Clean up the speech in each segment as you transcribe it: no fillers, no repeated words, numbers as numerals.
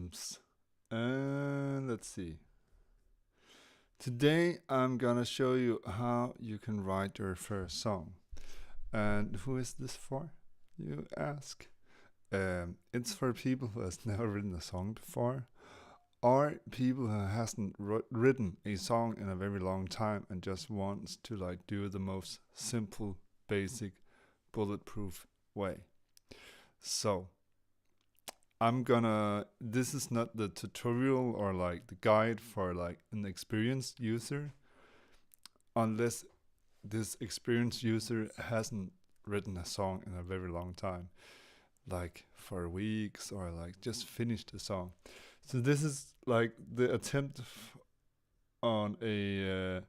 rhythms. And let's see. Today I'm gonna show you how you can write your first song. And who is this for, you ask? It's for people who has never written a song before, or people who hasn't written a song in a very long time and just wants to like do the most simple, basic, bulletproof way. So this is not the tutorial or like the guide for like an experienced user, unless this experienced user hasn't written a song in a very long time, like for weeks, or like just finished a song. So this is like the attempt on a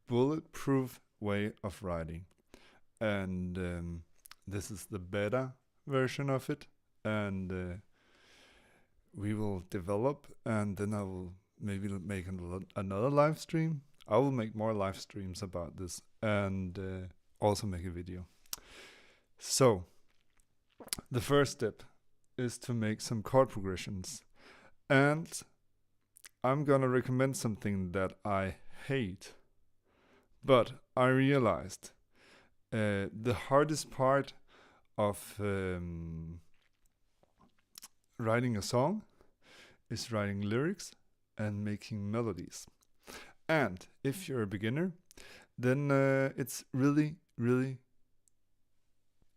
bulletproof way of writing, and this is the beta version of it, and we will develop, and then I will maybe make another live stream. I will make more live streams about this, and also make a video. So the first step is to make some chord progressions, and I'm gonna recommend something that I hate, but I realized the hardest part of writing a song is writing lyrics and making melodies. And if you're a beginner, then it's really, really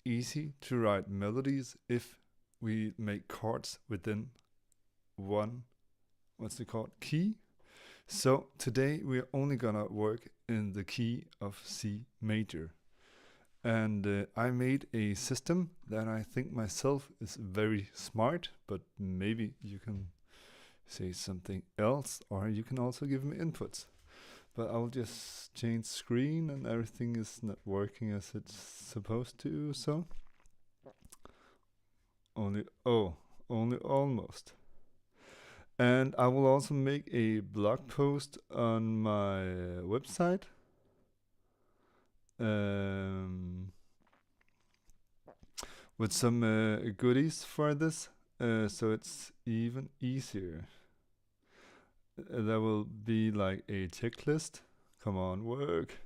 easy to write melodies if we make chords within one, key. So today we're only gonna work in the key of C major. And I made a system that I think myself is very smart, but maybe you can say something else, or you can also give me inputs. But I'll just change screen, and everything is not working as it's supposed to, so only almost. And I will also make a blog post on my website. With some goodies for this, so it's even easier. There will be like a checklist. Come on, work.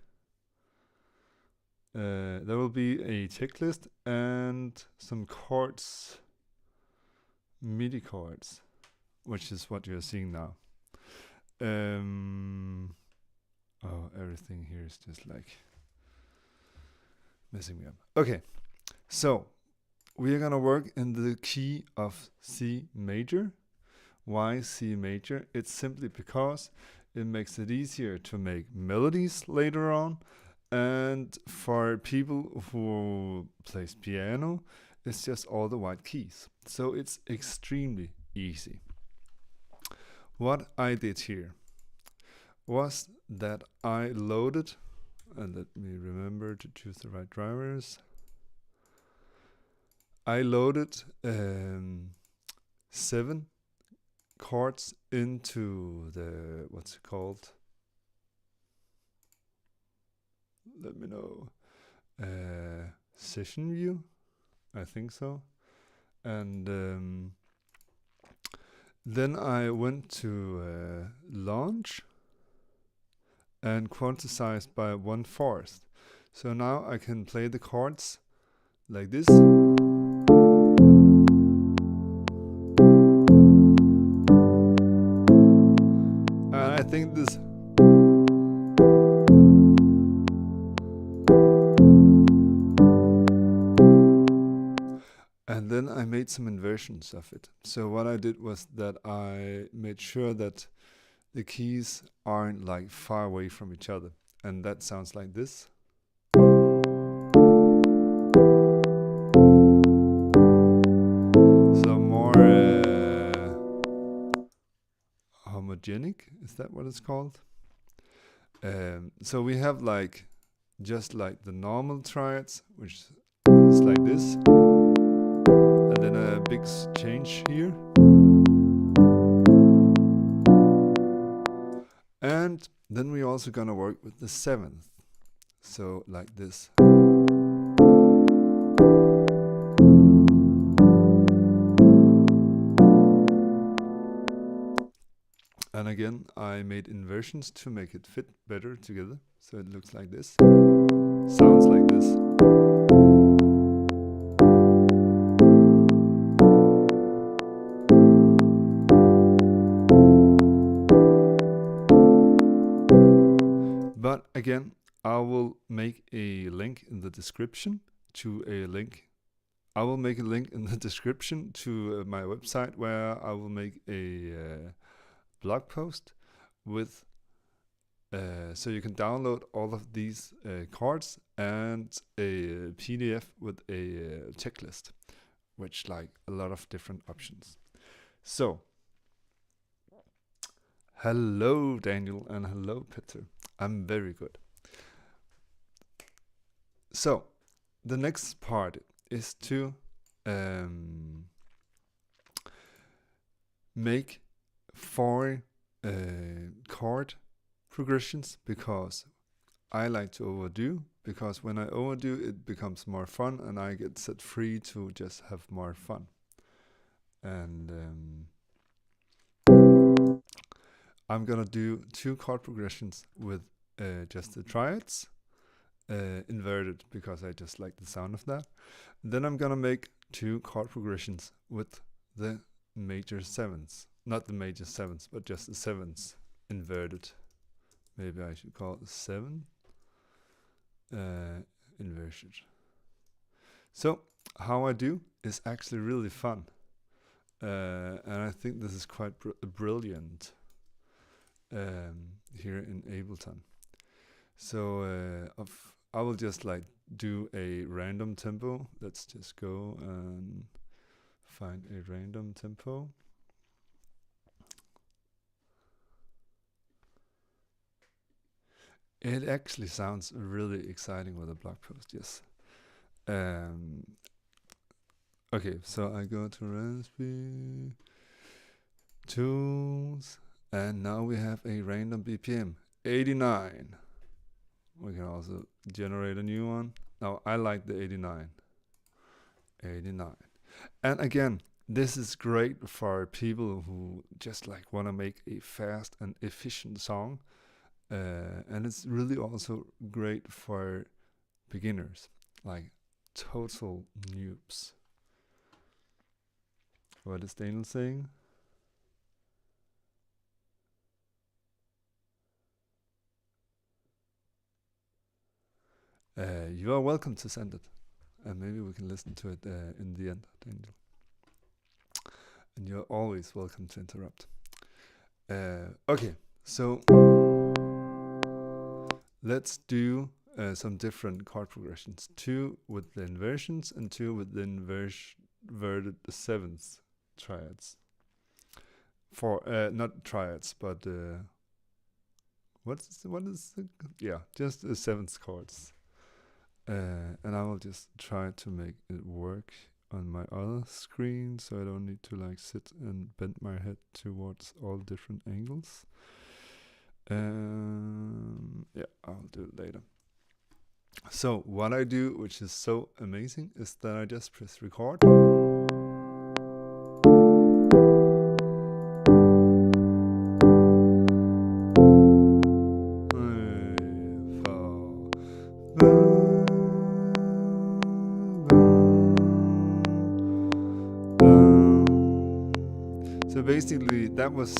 There will be a checklist and some chords, MIDI chords, which is what you're seeing now. Oh, everything here is just like messing me up. Okay, so we are gonna work in the key of C major. Why C major? It's simply because it makes it easier to make melodies later on, and for people who plays piano, it's just all the white keys. So it's extremely easy. What I did here was that I loaded, and let me remember to choose the right drivers. I loaded 7 chords into the, what's it called? Let me know. Session view, I think so. And then I went to launch and quantized by 1/4. So now I can play the chords like this. And I think this and then I made some inversions of it. So what I did was that I made sure that the keys aren't like far away from each other, and that sounds like this. So more homogenic, is that what it's called? So we have like just like the normal triads, which is like this, and then a big change here. And then we're also gonna work with the 7th. So like this. And again, I made inversions to make it fit better together. So it looks like this, sounds like this. But again, I will make a link in the description to a link. I will make a link in the description to my website where I will make a blog post with so you can download all of these chords and a PDF with a checklist, which like a lot of different options. So, hello Daniel and hello Peter. I'm very good. So, the next part is to make 4 chord progressions, because I like to overdo, because when I overdo it becomes more fun and I get set free to just have more fun. And I'm gonna do 2 chord progressions with just the triads, inverted, because I just like the sound of that. Then I'm gonna make 2 chord progressions with the major 7s, not the major 7s, but just the 7s inverted. Maybe I should call it 7 inversion. So how I do is actually really fun, and I think this is quite brilliant here in Ableton. So I will just like do a random tempo. Let's just go and find a random tempo. It actually sounds really exciting with a blog post, yes. Okay, so I go to recipe, tools, and now we have a random BPM, 89. We can also generate a new one. Now I like the 89. 89. And again, this is great for people who just like want to make a fast and efficient song. And it's really also great for beginners, like total noobs. What is Daniel saying? You are welcome to send it, and maybe we can listen to it in the end, Daniel. And you're always welcome to interrupt. Okay, so let's do some different chord progressions. 2 with the inversions and 2 with the inverted 7th triads. For not triads, but what is the, yeah, just the 7th chords. And I will just try to make it work on my other screen, so I don't need to like sit and bend my head towards all different angles. Yeah, I'll do it later. So what I do, which is so amazing, is that I just press record. So basically that was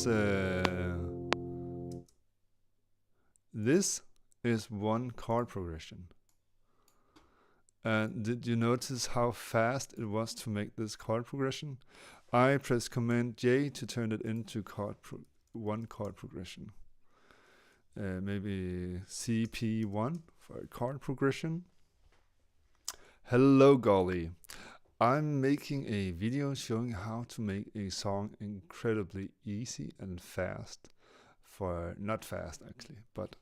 this is 1 chord progression. And did you notice how fast it was to make this chord progression? I press Command J to turn it into 1 chord progression. Maybe CP1 for a chord progression. Hello Golly. I'm making a video showing how to make a song incredibly easy and fast. Not fast actually, but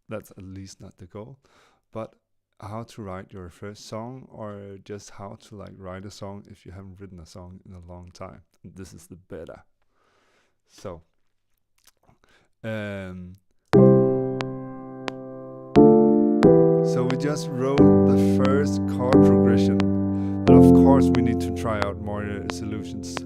that's at least not the goal. But how to write your first song, or just how to like write a song if you haven't written a song in a long time. And this is the beta. So so we just wrote the first chord progression, but of course we need to try out more solutions.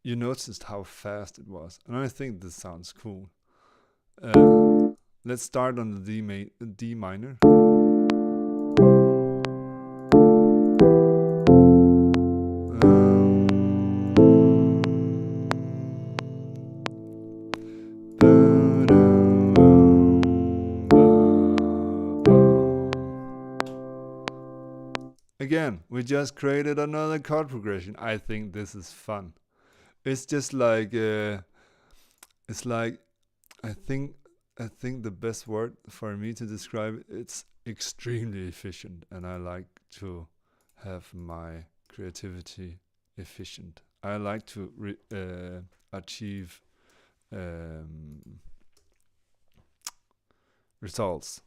you noticed how fast it was, and I think this sounds cool. Let's start on the D minor. Again, we just created another chord progression. I think this is fun. It's just like it's like I think the best word for me to describe it's extremely efficient, and I like to have my creativity efficient. I like to achieve results,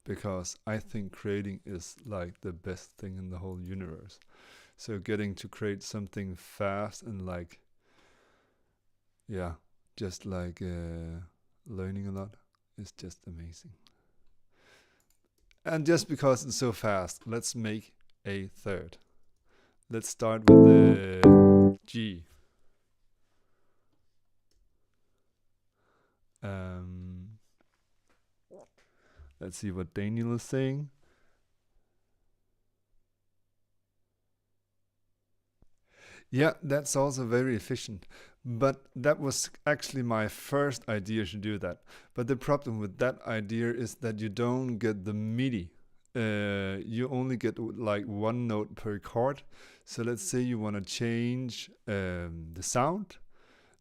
because I think creating is like the best thing in the whole universe. So getting to create something fast and like, yeah, just like learning a lot is just amazing. And just because it's so fast, let's make a third. Let's start with the G. Let's see what Daniel is saying. Yeah, that's also very efficient. But that was actually my first idea to do that. But the problem with that idea is that you don't get the MIDI. You only get like one note per chord. So let's say you want to change the sound,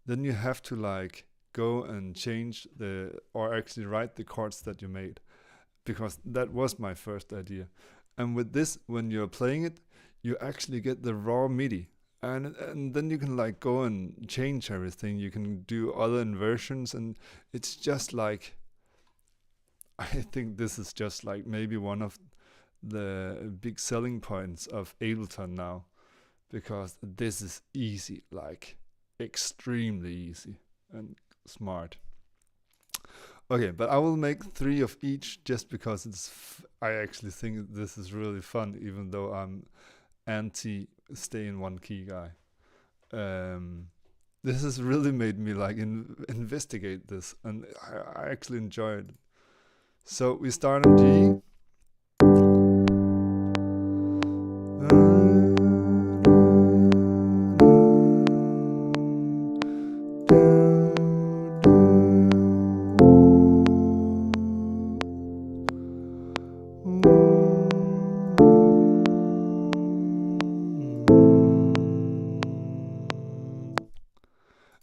then you have to like go and change or actually write the chords that you made, because that was my first idea. And with this, when you're playing it, you actually get the raw MIDI. And then you can like go and change everything. You can do other inversions, and it's just like, I think this is just like maybe one of the big selling points of Ableton now, because this is easy, like extremely easy and smart. Okay, but I will make 3 of each just because I actually think this is really fun, even though I'm anti stay in one key guy. This has really made me like investigate this, and I actually enjoy it. So we start on G.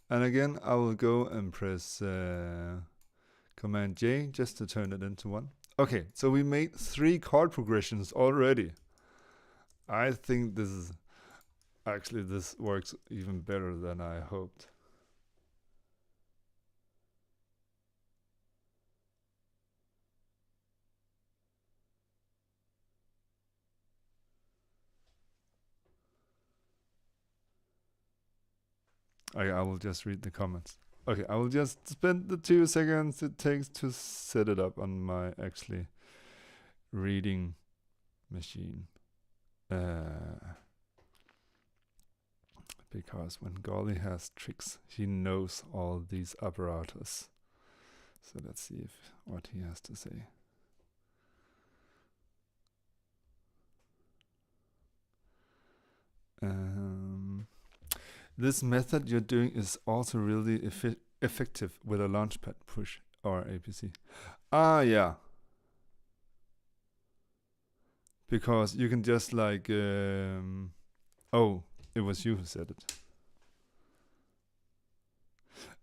And again, I will go and press Command J just to turn it into one. Okay, so we made 3 chord progressions already. I think this works even better than I hoped. Okay, I will just read the comments. Okay, I will just spend the 2 seconds it takes to set it up on my actually reading machine. Because when Golly has tricks, he knows all these apparatus. So let's see what he has to say. This method you're doing is also really effective with a launchpad push or APC. Ah, yeah. Because you can just like, oh, it was you who said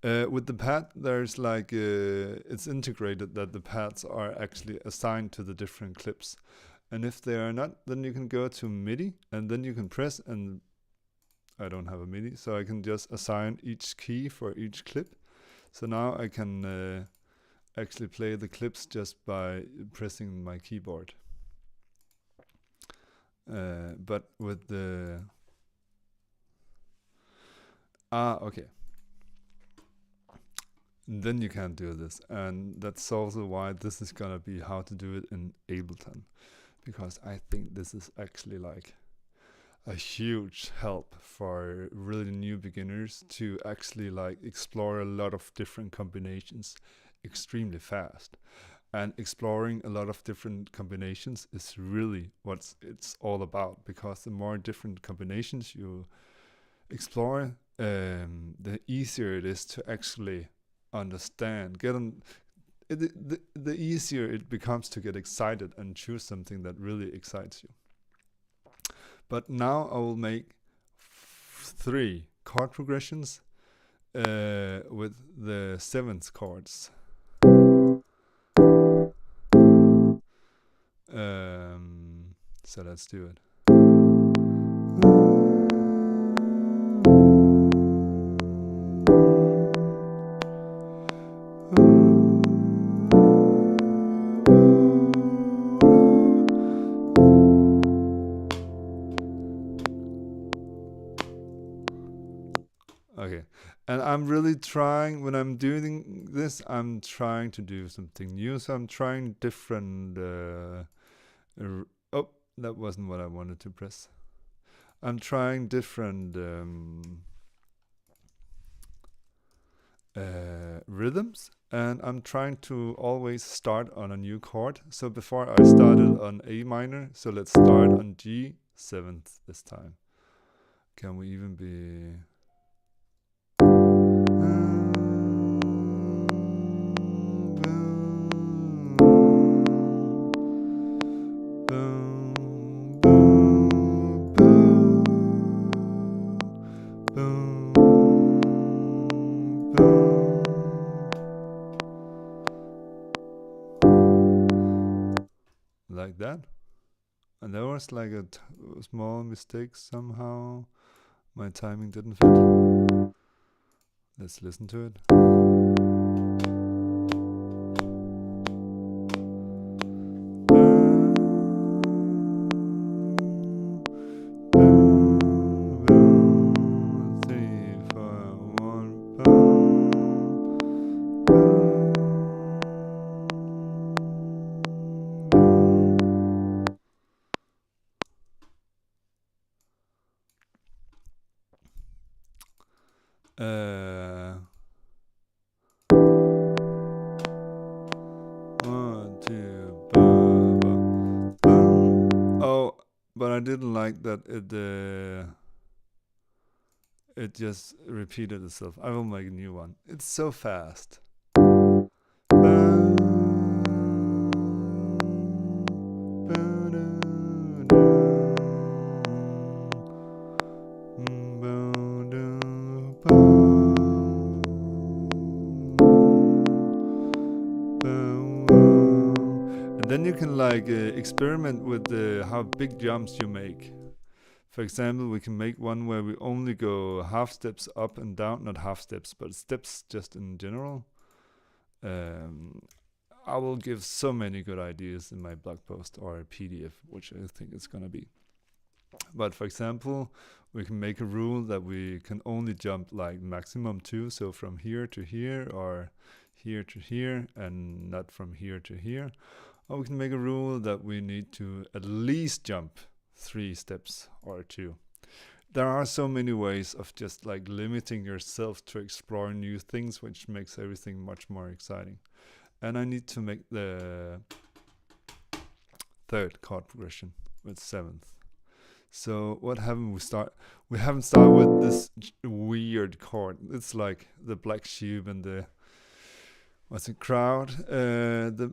it. With the pad, there's like, it's integrated that the pads are actually assigned to the different clips. And if they are not, then you can go to MIDI, and then you can press, and I don't have a MIDI, so I can just assign each key for each clip. So now I can actually play the clips just by pressing my keyboard. But with the... okay. Then you can't do this. And that's also why this is gonna be how to do it in Ableton. Because I think this is actually like a huge help for really new beginners to actually like explore a lot of different combinations extremely fast. And exploring a lot of different combinations is really what it's all about, because the more different combinations you explore, the easier it is to actually understand, the easier it becomes to get excited and choose something that really excites you. But now I will make 3 chord progressions with the 7th chords. So let's do it. Okay, and I'm really trying, when I'm doing this, I'm trying to do something new. So I'm trying different. Oh, that wasn't what I wanted to press. I'm trying different rhythms, and I'm trying to always start on a new chord. So before I started on A minor, so let's start on G 7th this time. Can we even be... like that. And there was like a small mistake somehow. My timing didn't fit. Let's listen to it. One, two, oh, but I didn't like that it just repeated itself. I will make a new one. It's so fast. And then you can like experiment with how big jumps you make. For example, we can make one where we only go half steps up and down, not half steps, but steps just in general. I will give so many good ideas in my blog post or a PDF, which I think it's gonna be. But for example, we can make a rule that we can only jump like maximum 2, so from here to here or here to here, and not from here to here. Or we can make a rule that we need to at least jump 3 steps or 2. There are so many ways of just like limiting yourself to explore new things, which makes everything much more exciting. And I need to make the 3rd chord progression with 7th. So what haven't we start? We haven't started with this weird chord. It's like the black sheep and the crowd. The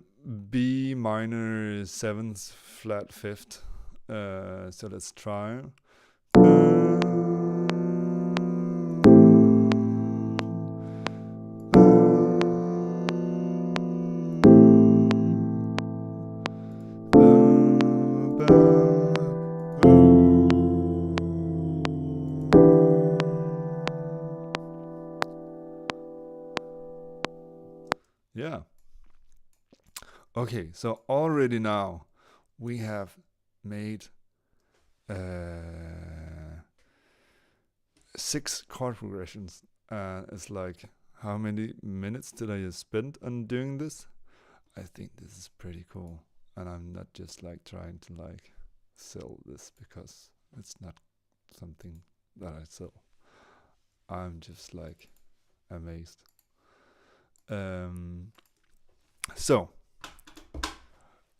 B minor 7th flat 5th. So let's try. Yeah. Okay, so already now we have made 6 chord progressions. It's like, how many minutes did I spend on doing this? I think this is pretty cool. And I'm not just like trying to like sell this because it's not something that I sell. I'm just like amazed. So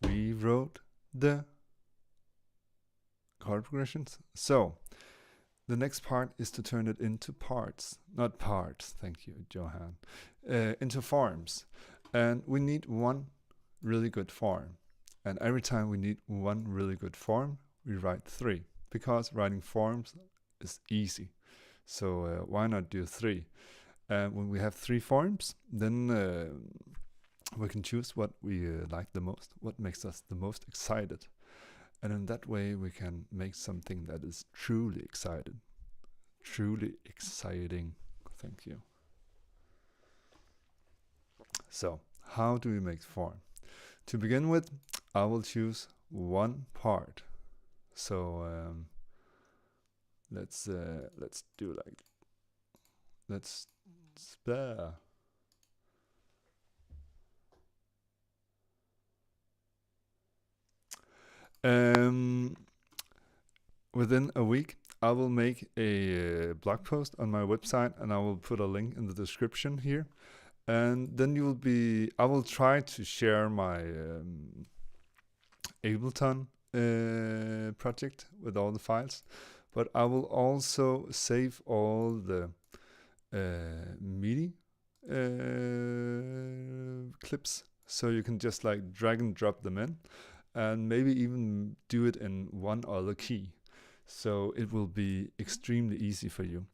we wrote the chord progressions. So the next part is to turn it into parts, not parts. Thank you, Johan. Into forms, and we need one really good form. And every time we need one really good form, we write 3, because writing forms is easy. So why not do 3? And when we have 3 forms, then we can choose what we like the most, what makes us the most excited. And in that way, we can make something that is truly exciting. Thank you. So, how do we make form? To begin with, I will choose one part. So let's do like let's spare. Within a week, I will make a blog post on my website, and I will put a link in the description here. And then I will try to share my Ableton project with all the files, but I will also save all the MIDI clips, so you can just like drag and drop them in, and maybe even do it in one other key. So it will be extremely easy for you.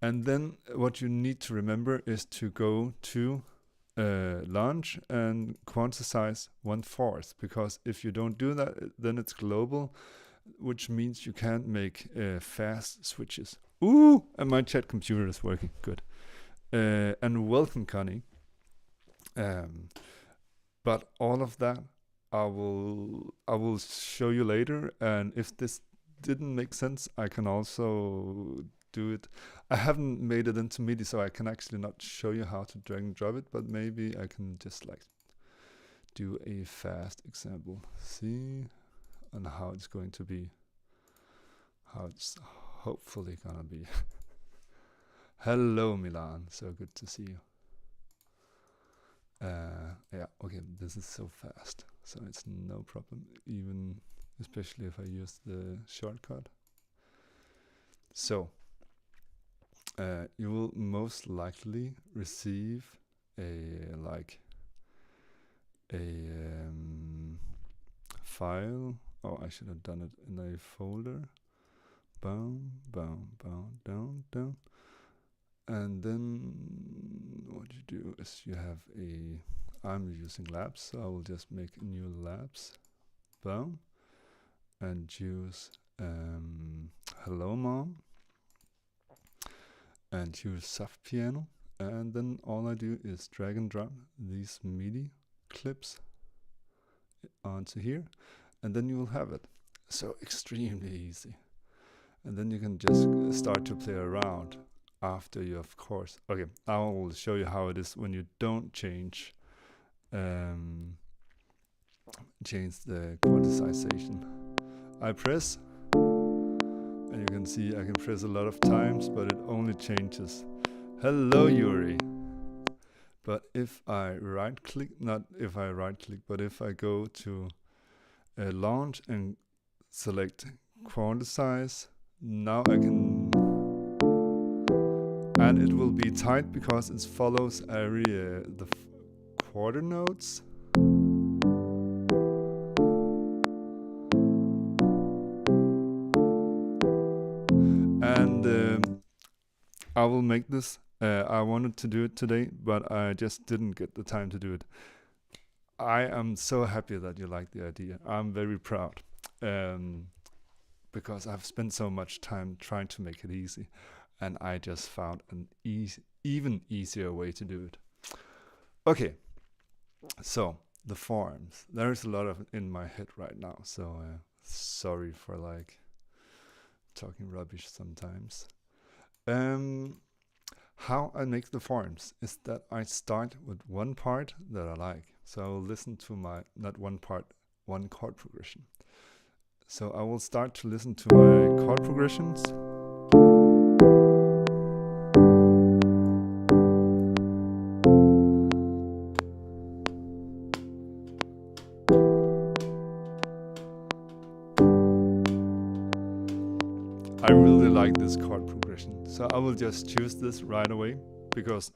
And then what you need to remember is to go to launch and quantize 1/4, because if you don't do that, then it's global, which means you can't make fast switches. Ooh, and my chat computer is working good. And welcome, Connie. But all of that I will show you later, and if this didn't make sense, I can also do it. I haven't made it into MIDI, so I can actually not show you how to drag and drop it, but maybe I can just like do a fast example. See, and how it's going to be, how it's hopefully gonna be. Hello, Milan, so good to see you. Yeah, okay, this is so fast, so it's no problem, even especially if I use the shortcut. So you will most likely receive a file. Oh, I should have done it in a folder. Boom, boom, boom, down, down. And then what you do is you have I'm using labs, so I will just make a new labs. Boom. And choose Hello Mom, and choose soft piano, and then all I do is drag and drop these MIDI clips onto here, and then you will have it. So extremely easy. And then you can just start to play around after you, of course. Okay, I will show you how it is when you don't change the quantization. I press, and you can see I can press a lot of times, but it only changes. Hello, Yuri. But if I right click, but if I go to launch and select quantize, now I can, and it will be tight because it follows every the quarter notes. And I will make this. I wanted to do it today, but I just didn't get the time to do it. I am so happy that you like the idea. I'm very proud, because I've spent so much time trying to make it easy, and I just found an even easier way to do it. Okay, so the forms. There's a lot of it in my head right now, so sorry for like talking rubbish sometimes. How I make the forms is that I start with one part that I like. So I'll listen to my, not one part, one chord progression. So I will start to listen to my chord progressions. I really like this chord progression, so I will just choose this right away because,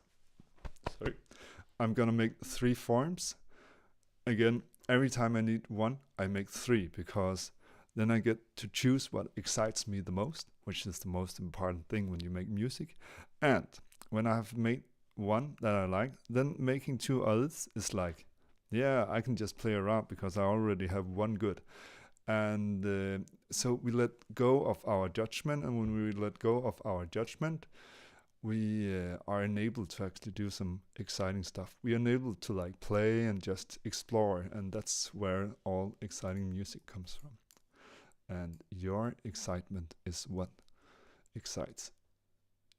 sorry, I'm gonna make 3 forms. Again, every time I need one, I make 3 because then I get to choose what excites me the most, which is the most important thing when you make music. And when I have made one that I like, then making 2 others is like, yeah, I can just play around because I already have one good. And so we let go of our judgment, and when we let go of our judgment, we are enabled to actually do some exciting stuff. We are enabled to like play and just explore, and that's where all exciting music comes from. And your excitement is what excites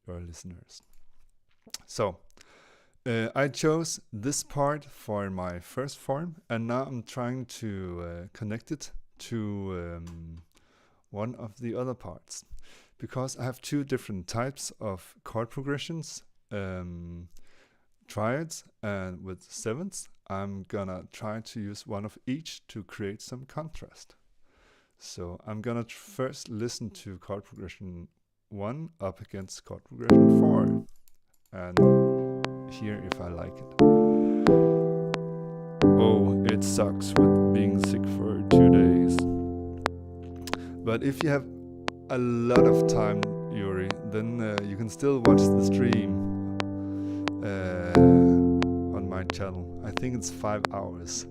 your listeners. So I chose this part for my first form, and now I'm trying to connect it to one of the other parts, because I have 2 different types of chord progressions, triads and with 7ths. I'm gonna try to use one of each to create some contrast. So I'm gonna first listen to chord progression 1 up against chord progression 4 and hear if I like it. Oh, it sucks with being sick for 2 days. But if you have a lot of time, Yuri, then you can still watch the stream on my channel. I think it's 5 hours.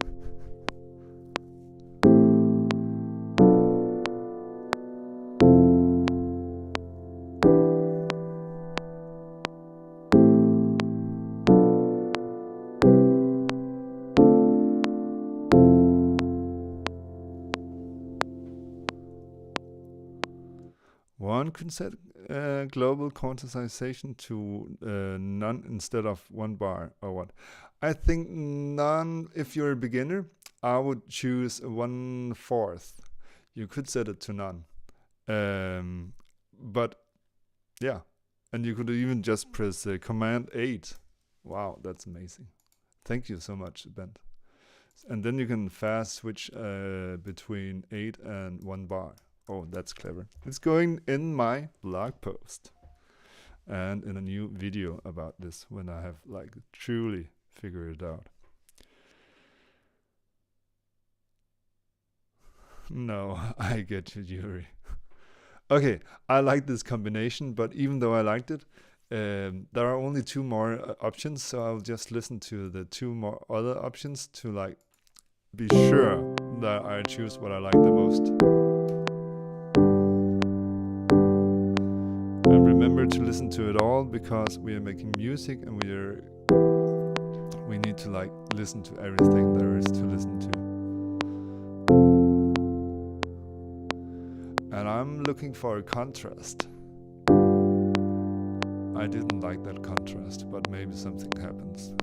One could set global quantization to none instead of 1 bar, or what? I think none. If you're a beginner, I would choose 1/4. You could set it to none. But yeah, and you could even just press Command 8. Wow, that's amazing. Thank you so much, Ben. And then you can fast switch between 8 and 1 bar. Oh, that's clever. It's going in my blog post and in a new video about this when I have like truly figured it out. No, I get you, Yuri. Okay, I like this combination, but even though I liked it, there are only 2 more options, so I'll just listen to the 2 more other options to like be sure that I choose what I like the most. And remember to listen to it all, because we are making music and we need to like listen to everything there is to listen to. And I'm looking for a contrast. I didn't like that contrast, but maybe something happens.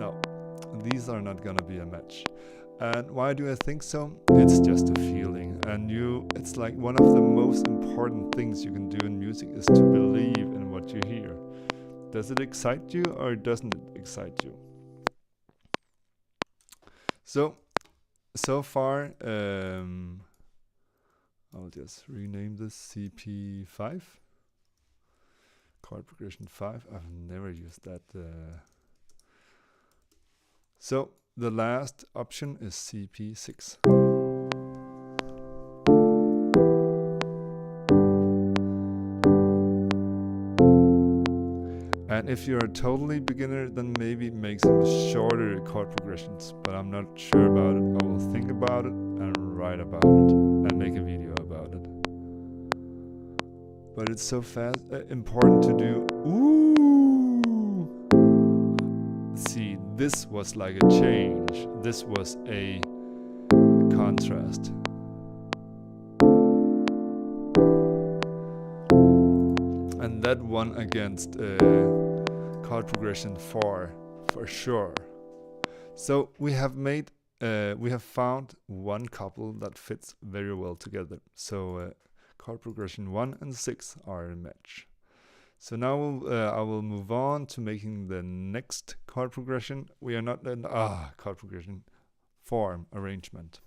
No, these are not gonna be a match. And why do I think so? It's just a feeling, and it's like one of the most important things you can do in music is to believe in what you hear. Does it excite you or doesn't it excite you? So far, I'll just rename this CP5. Chord progression 5. I've never used that. So the last option is CP6. And if you're a totally beginner, then maybe make some shorter chord progressions, but I'm not sure about it. I will think about it and write about it and make a video about it. But it's so important to do. Ooh! See, this was like a change. This was a contrast. And that one against chord progression 4 for sure. So we have made we have found one couple that fits very well together. So chord progression 1 and 6 are a match. So now I will move on to making the next chord progression. We are not in chord progression form arrangement.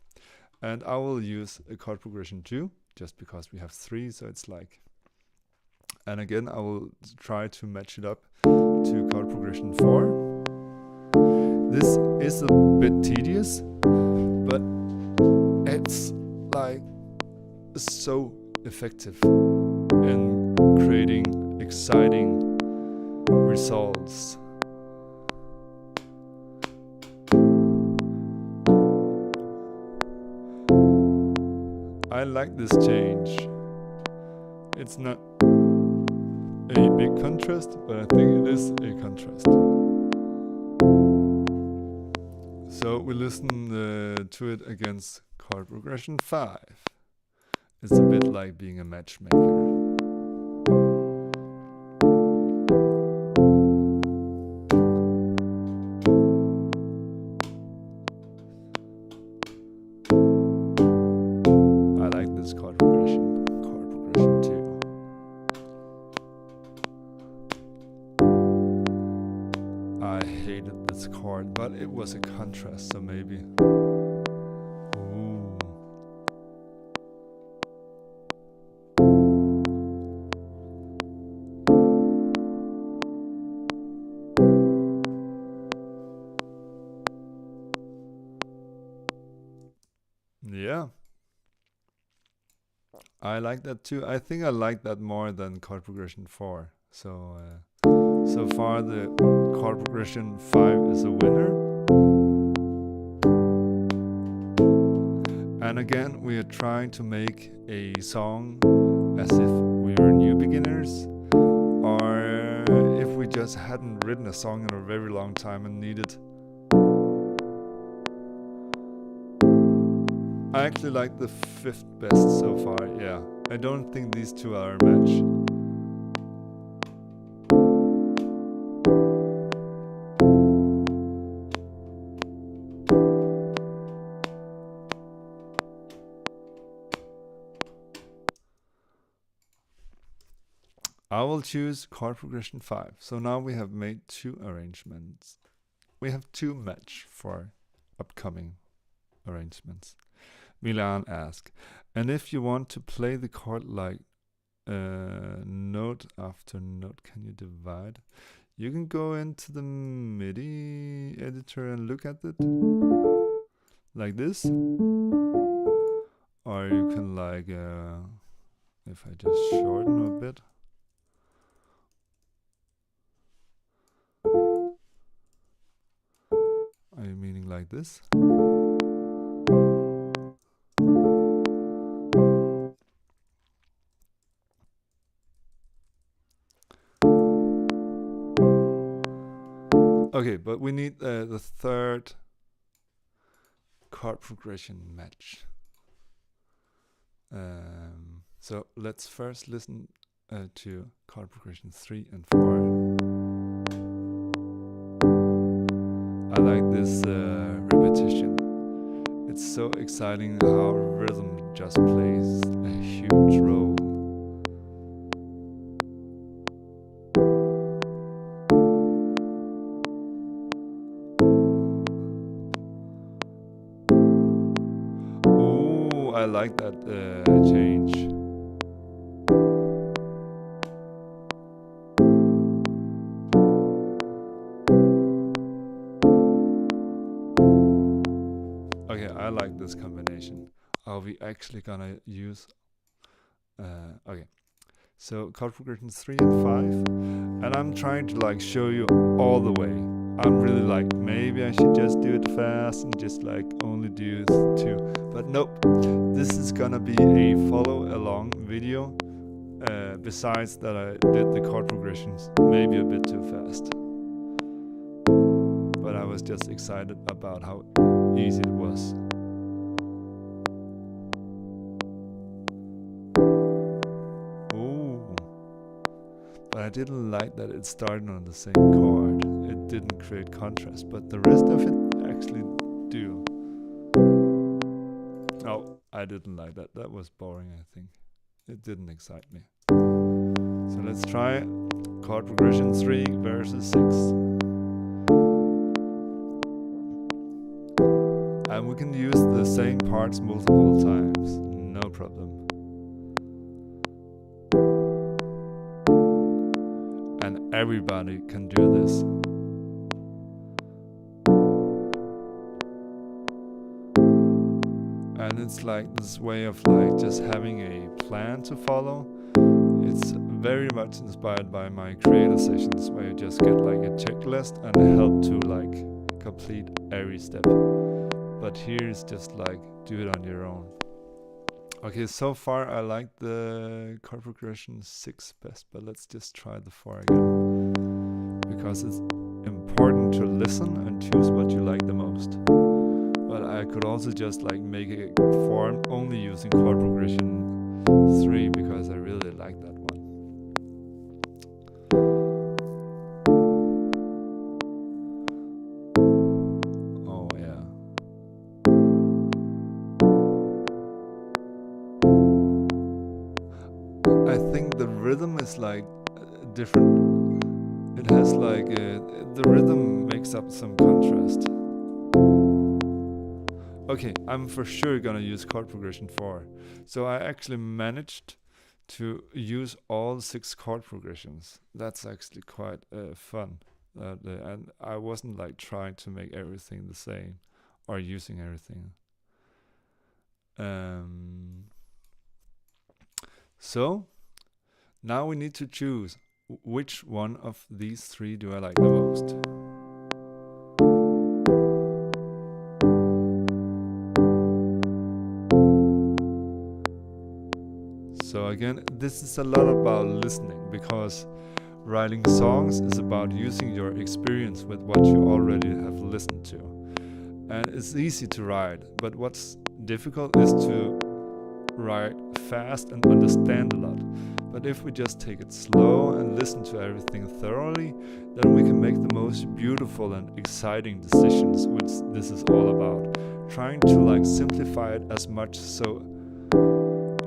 And I will use a chord progression 2 just because we have 3, so it's like. And again, I will try to match it up to chord progression 4. This is a bit tedious, but it's like so effective in creating exciting results. I like this change. It's not a big contrast, but I think it is a contrast. So we listen to it against chord progression 5. It's a bit like being a matchmaker. I like this chord progression 2. I hated this chord, but it was a contrast, so maybe. Ooh. Yeah. I like that too. I think I like that more than chord progression 4. So so far the chord progression 5 is a winner. And again, we are trying to make a song as if we were new beginners, or if we just hadn't written a song in a very long time and needed. I actually like the 5th best so far, yeah. I don't think these two are a match. I will choose chord progression 5. So now we have made 2 arrangements. We have 2 match for upcoming arrangements. Milan asks, and if you want to play the chord like note after note, can you divide? You can go into the MIDI editor and look at it like this, or you can like if I just shorten a bit. Are you meaning like this? Okay, but we need the 3rd chord progression match. So let's first listen to chord progression 3 and 4. I like this repetition. It's so exciting how rhythm just plays a huge role. Ooh, I like that change. Okay, I like this combination. Are we actually gonna use okay, so chord progression 3 and 5, and I'm trying to like show you all the way. I'm really like, maybe I should just do it fast and just like only do 2, but nope, this is gonna be a follow along video. Besides that, I did the chord progressions maybe a bit too fast, but I was just excited about how easy it was. Ooh, but I didn't like that it started on the same chord. It didn't create contrast, but the rest of it actually do. I didn't like that. That was boring, I think. It didn't excite me. So let's try chord progression 3 versus 6. And we can use the same parts multiple times, no problem. And everybody can do this. And it's like this way of like just having a plan to follow. It's very much inspired by my creator sessions, where you just get like a checklist and help to like complete every step. But here it's just like do it on your own. Okay, so far I like the chord progression 6 best, but let's just try the 4 again, because it's important to listen and choose what you like the most. But I could also just like make a form only using chord progression 3, because I really like that one. Oh yeah. I think the rhythm is like different. It has like the rhythm makes up some contrast. Okay, I'm for sure gonna use chord progression 4. So I actually managed to use all 6 chord progressions. That's actually quite fun. And I wasn't like trying to make everything the same or using everything. So now we need to choose which one of these 3 do I like the most. So again, this is a lot about listening, because writing songs is about using your experience with what you already have listened to. And it's easy to write, but what's difficult is to write fast and understand a lot. But if we just take it slow and listen to everything thoroughly, then we can make the most beautiful and exciting decisions, which this is all about. Trying to like simplify it as much so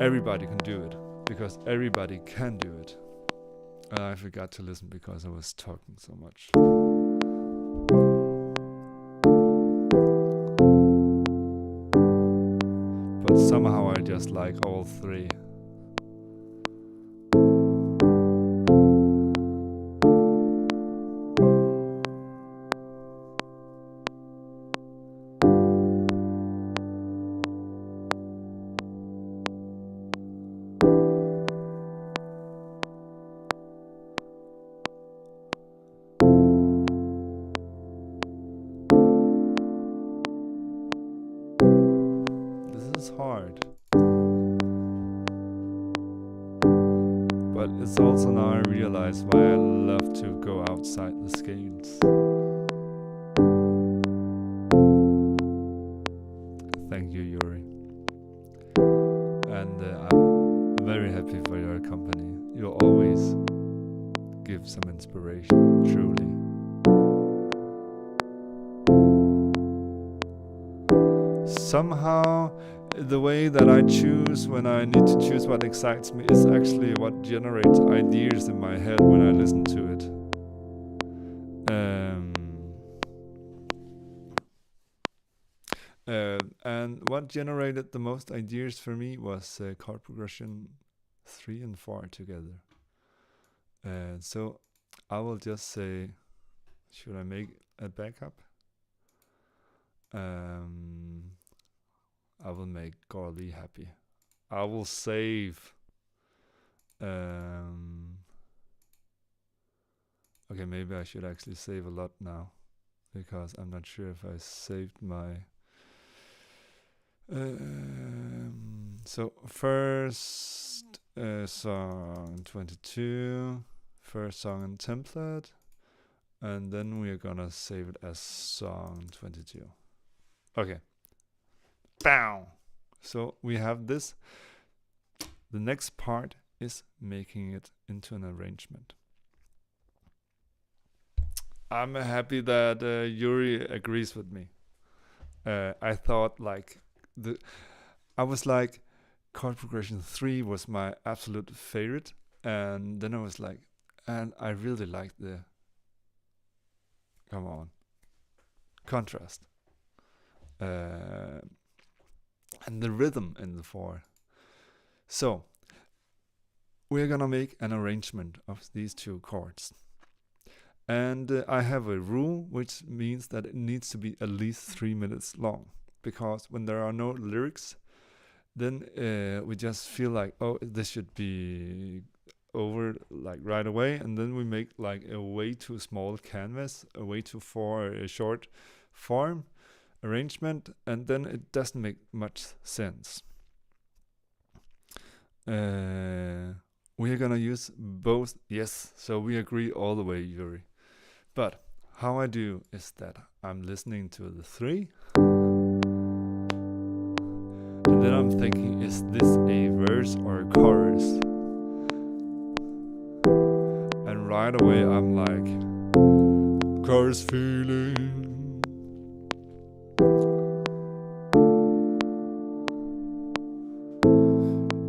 everybody can do it, because everybody can do it. And I forgot to listen because I was talking so much. But somehow I just like all 3. Hard, but it's also now I realize why I love to go outside the scales. Thank you, Yuri, and I'm very happy for your company. You always give some inspiration, truly. Somehow the way that I choose when I need to choose what excites me is actually what generates ideas in my head when I listen to it. And what generated the most ideas for me was chord progression 3 and 4 together. So I will just say, should I make a backup? I will make Garly happy. I will save. Okay, maybe I should actually save a lot now, because I'm not sure if I saved my. So first song 22, first song and template, and then we are gonna save it as song 22. Okay. Bow. So we have this. The next part is making it into an arrangement. I'm happy that Yuri agrees with me. I thought like I was like, chord progression 3 was my absolute favorite, and then I was like, and I really liked the, come on, contrast, and the rhythm in the 4. So we're gonna make an arrangement of these 2 chords. And I have a rule, which means that it needs to be at least 3 minutes long. Because when there are no lyrics, then we just feel like, oh, this should be over like right away. And then we make like a way too small canvas, a way too short form arrangement. And then it doesn't make much sense. We are gonna use both. Yes, so we agree all the way, Yuri. But how I do is that I'm listening to the 3, and then I'm thinking, is this a verse or a chorus? And right away I'm like, chorus feeling.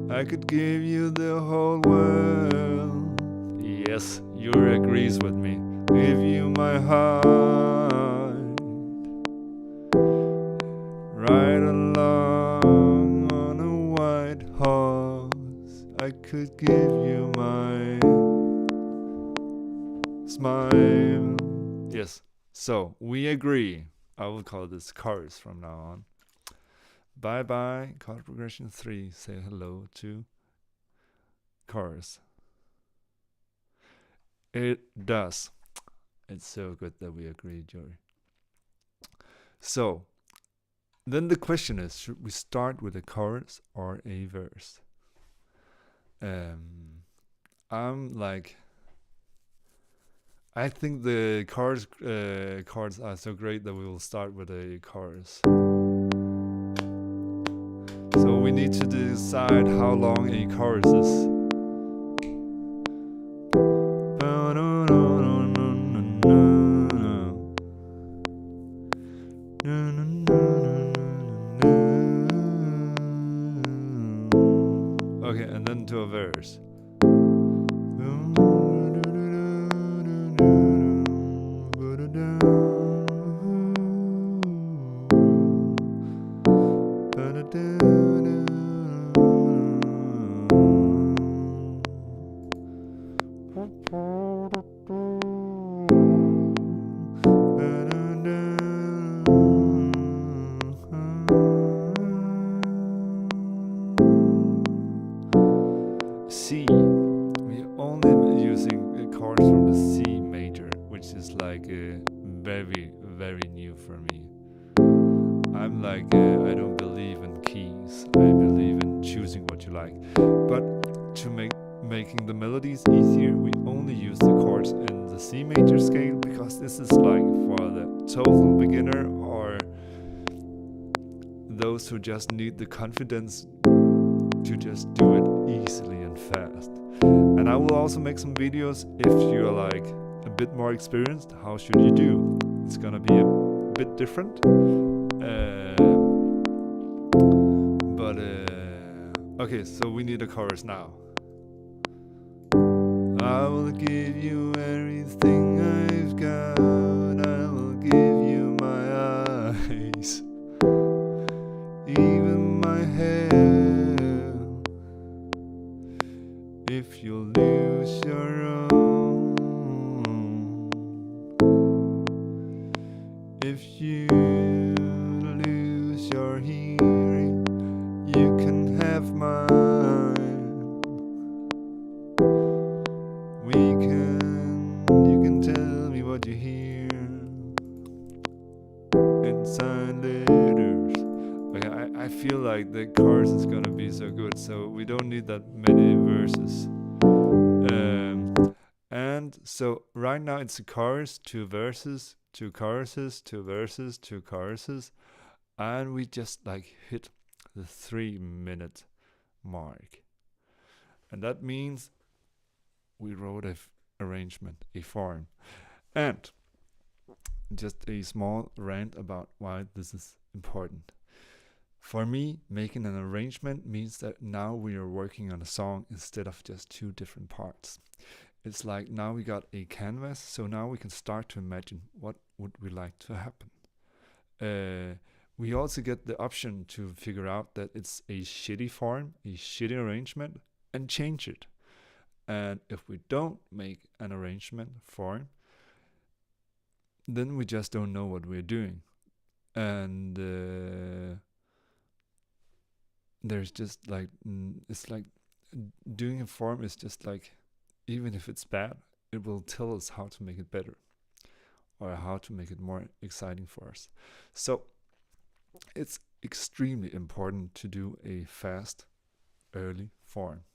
I could give you the whole world. Yes, Yuri agrees with me. Give you my heart, ride along on a white horse. I could give you my smile. Yes, so we agree. I will call this chorus from now on. Bye bye, chord progression 3. Say hello to chorus. It does. It's so good that we agree, Jory. So, then the question is, should we start with a chorus or a verse? I'm like, I think the chords are so great that we will start with a chorus. So we need to decide how long a chorus is. Okay, and then to a verse. C. We're only using chords from the C major, which is like very, very new for me. I'm like, I don't believe in keys. I believe in choosing what you like. But to making the melodies easier, we only use the chords in the C major scale, because this is like for the total beginner or those who just need the confidence to just do it easily and fast. And I will also make some videos if you're like a bit more experienced. How should you do? It's gonna be a bit different. Okay, so we need a chorus now. I will give you everything I've got. I will give you my eyes, even my hair. If you lose your own, if you lose your hearing, you can have mine. You can tell me what you hear in sign letters. Okay, I feel like the chorus is gonna be so good, so we don't need that many verses. And so right now it's a chorus, 2 verses, 2 choruses, 2 verses, 2 choruses, and we just like hit the 3-minute mark. And that means we wrote a arrangement, a form. And just a small rant about why this is important. For me, making an arrangement means that now we are working on a song instead of just two different parts. It's like now we got a canvas, so now we can start to imagine what would we like to happen. We also get the option to figure out that it's a shitty form, a shitty arrangement, and change it. And if we don't make an arrangement form, then we just don't know what we're doing. And there's just like, it's like doing a form is just like, even if it's bad, it will tell us how to make it better or how to make it more exciting for us. So it's extremely important to do a fast, early form.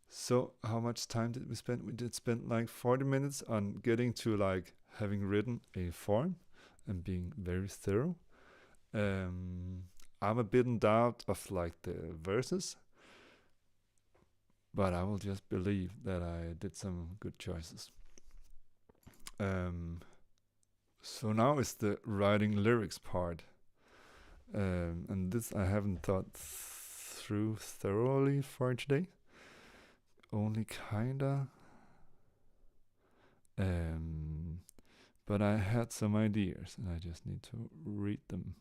So how much time did we spend? We did spend like 40 minutes on getting to like having written a form and being very thorough. I'm a bit in doubt of like the verses, but I will just believe that I did some good choices. So now it's the writing lyrics part. And this I haven't thought through thoroughly for today. Only kinda. But I had some ideas and I just need to read them.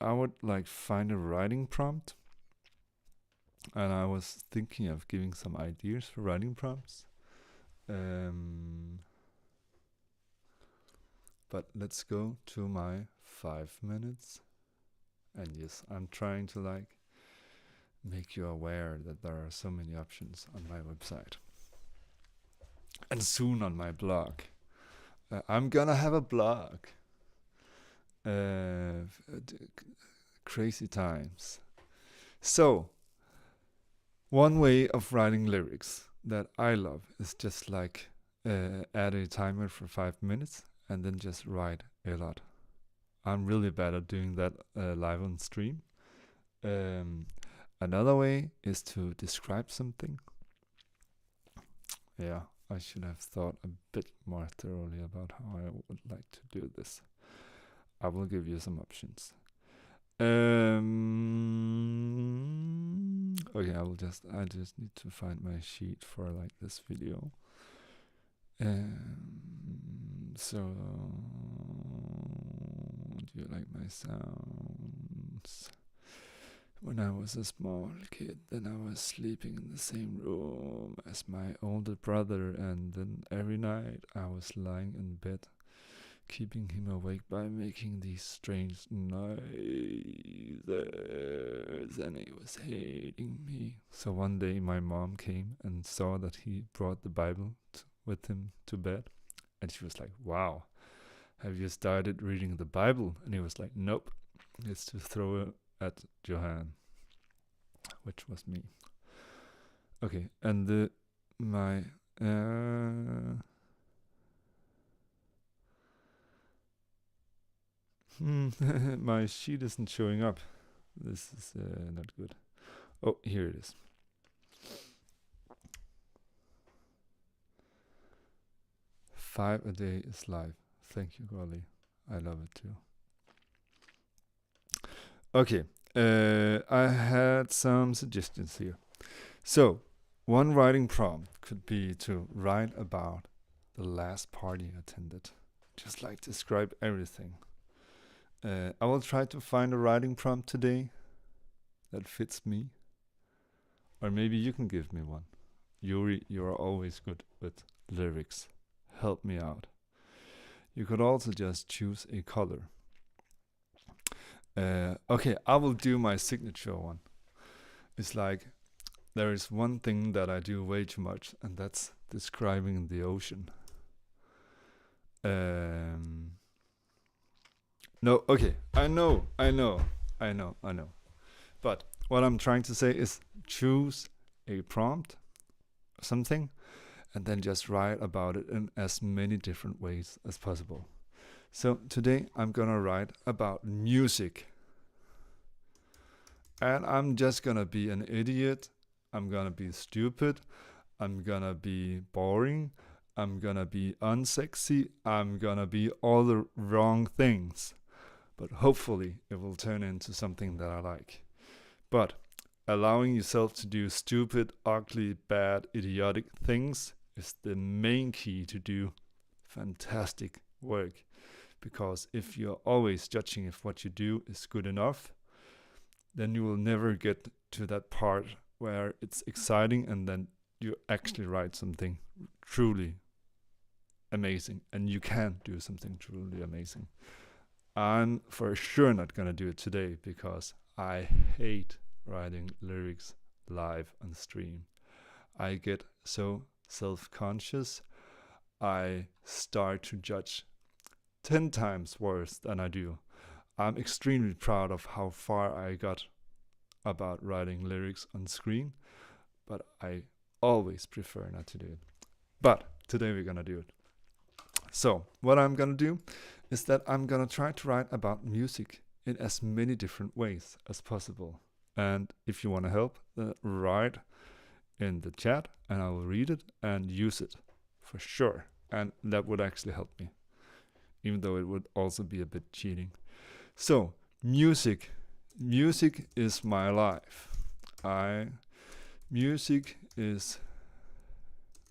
I would like find a writing prompt. And I was thinking of giving some ideas for writing prompts. But let's go to my 5 minutes. And yes, I'm trying to like make you aware that there are so many options on my website. And soon on my blog. I'm gonna have a blog. Crazy times. So, one way of writing lyrics that I love is just like add a timer for 5 minutes and then just write a lot. I'm really bad at doing that live on stream. Another way is to describe something. Yeah, I should have thought a bit more thoroughly about how I would like to do this. I will give you some options. Okay, I just need to find my sheet for like this video. So, do you like my sounds? When I was a small kid, then I was sleeping in the same room as my older brother, and then every night I was lying in bed, keeping him awake by making these strange noises, and he was hating me. So one day my mom came and saw that he brought the Bible with him to bed, and she was like, "Wow, have you started reading the Bible?" And he was like, "Nope, it's to throw it at Johan," which was me. Okay, and my my sheet isn't showing up. This is not good. Oh, here it is. Five a day is live. Thank you, Golly. I love it too. Okay, I had some suggestions here. So, one writing prompt could be to write about the last party I attended. Just like describe everything. I will try to find a writing prompt today that fits me. Or maybe you can give me one. Yuri, you are always good with lyrics. Help me out. You could also just choose a color. Okay, I will do my signature one. It's like there is one thing that I do way too much, and that's describing the ocean. No, okay, I know. But what I'm trying to say is choose a prompt, something, and then just write about it in as many different ways as possible. So today I'm gonna write about music. And I'm just gonna be an idiot. I'm gonna be stupid. I'm gonna be boring. I'm gonna be unsexy. I'm gonna be all the wrong things. but hopefully it will turn into something that I like. But allowing yourself to do stupid, ugly, bad, idiotic things is the main key to do fantastic work. Because if you're always judging if what you do is good enough, then you will never get to that part where it's exciting and then you actually write something truly amazing, and you can do something truly amazing. I'm for sure not gonna do it today because I hate writing lyrics live on stream. I get so self-conscious. I start to judge 10 times worse than I do. I'm extremely proud of how far I got about writing lyrics on screen, but I always prefer not to do it. But today we're gonna do it. So what I'm gonna do is that I'm gonna try to write about music in as many different ways as possible. And if you wanna help, then write in the chat and I will read it and use it for sure. And that would actually help me, even though it would also be a bit cheating. So, music. Music is my life. Music is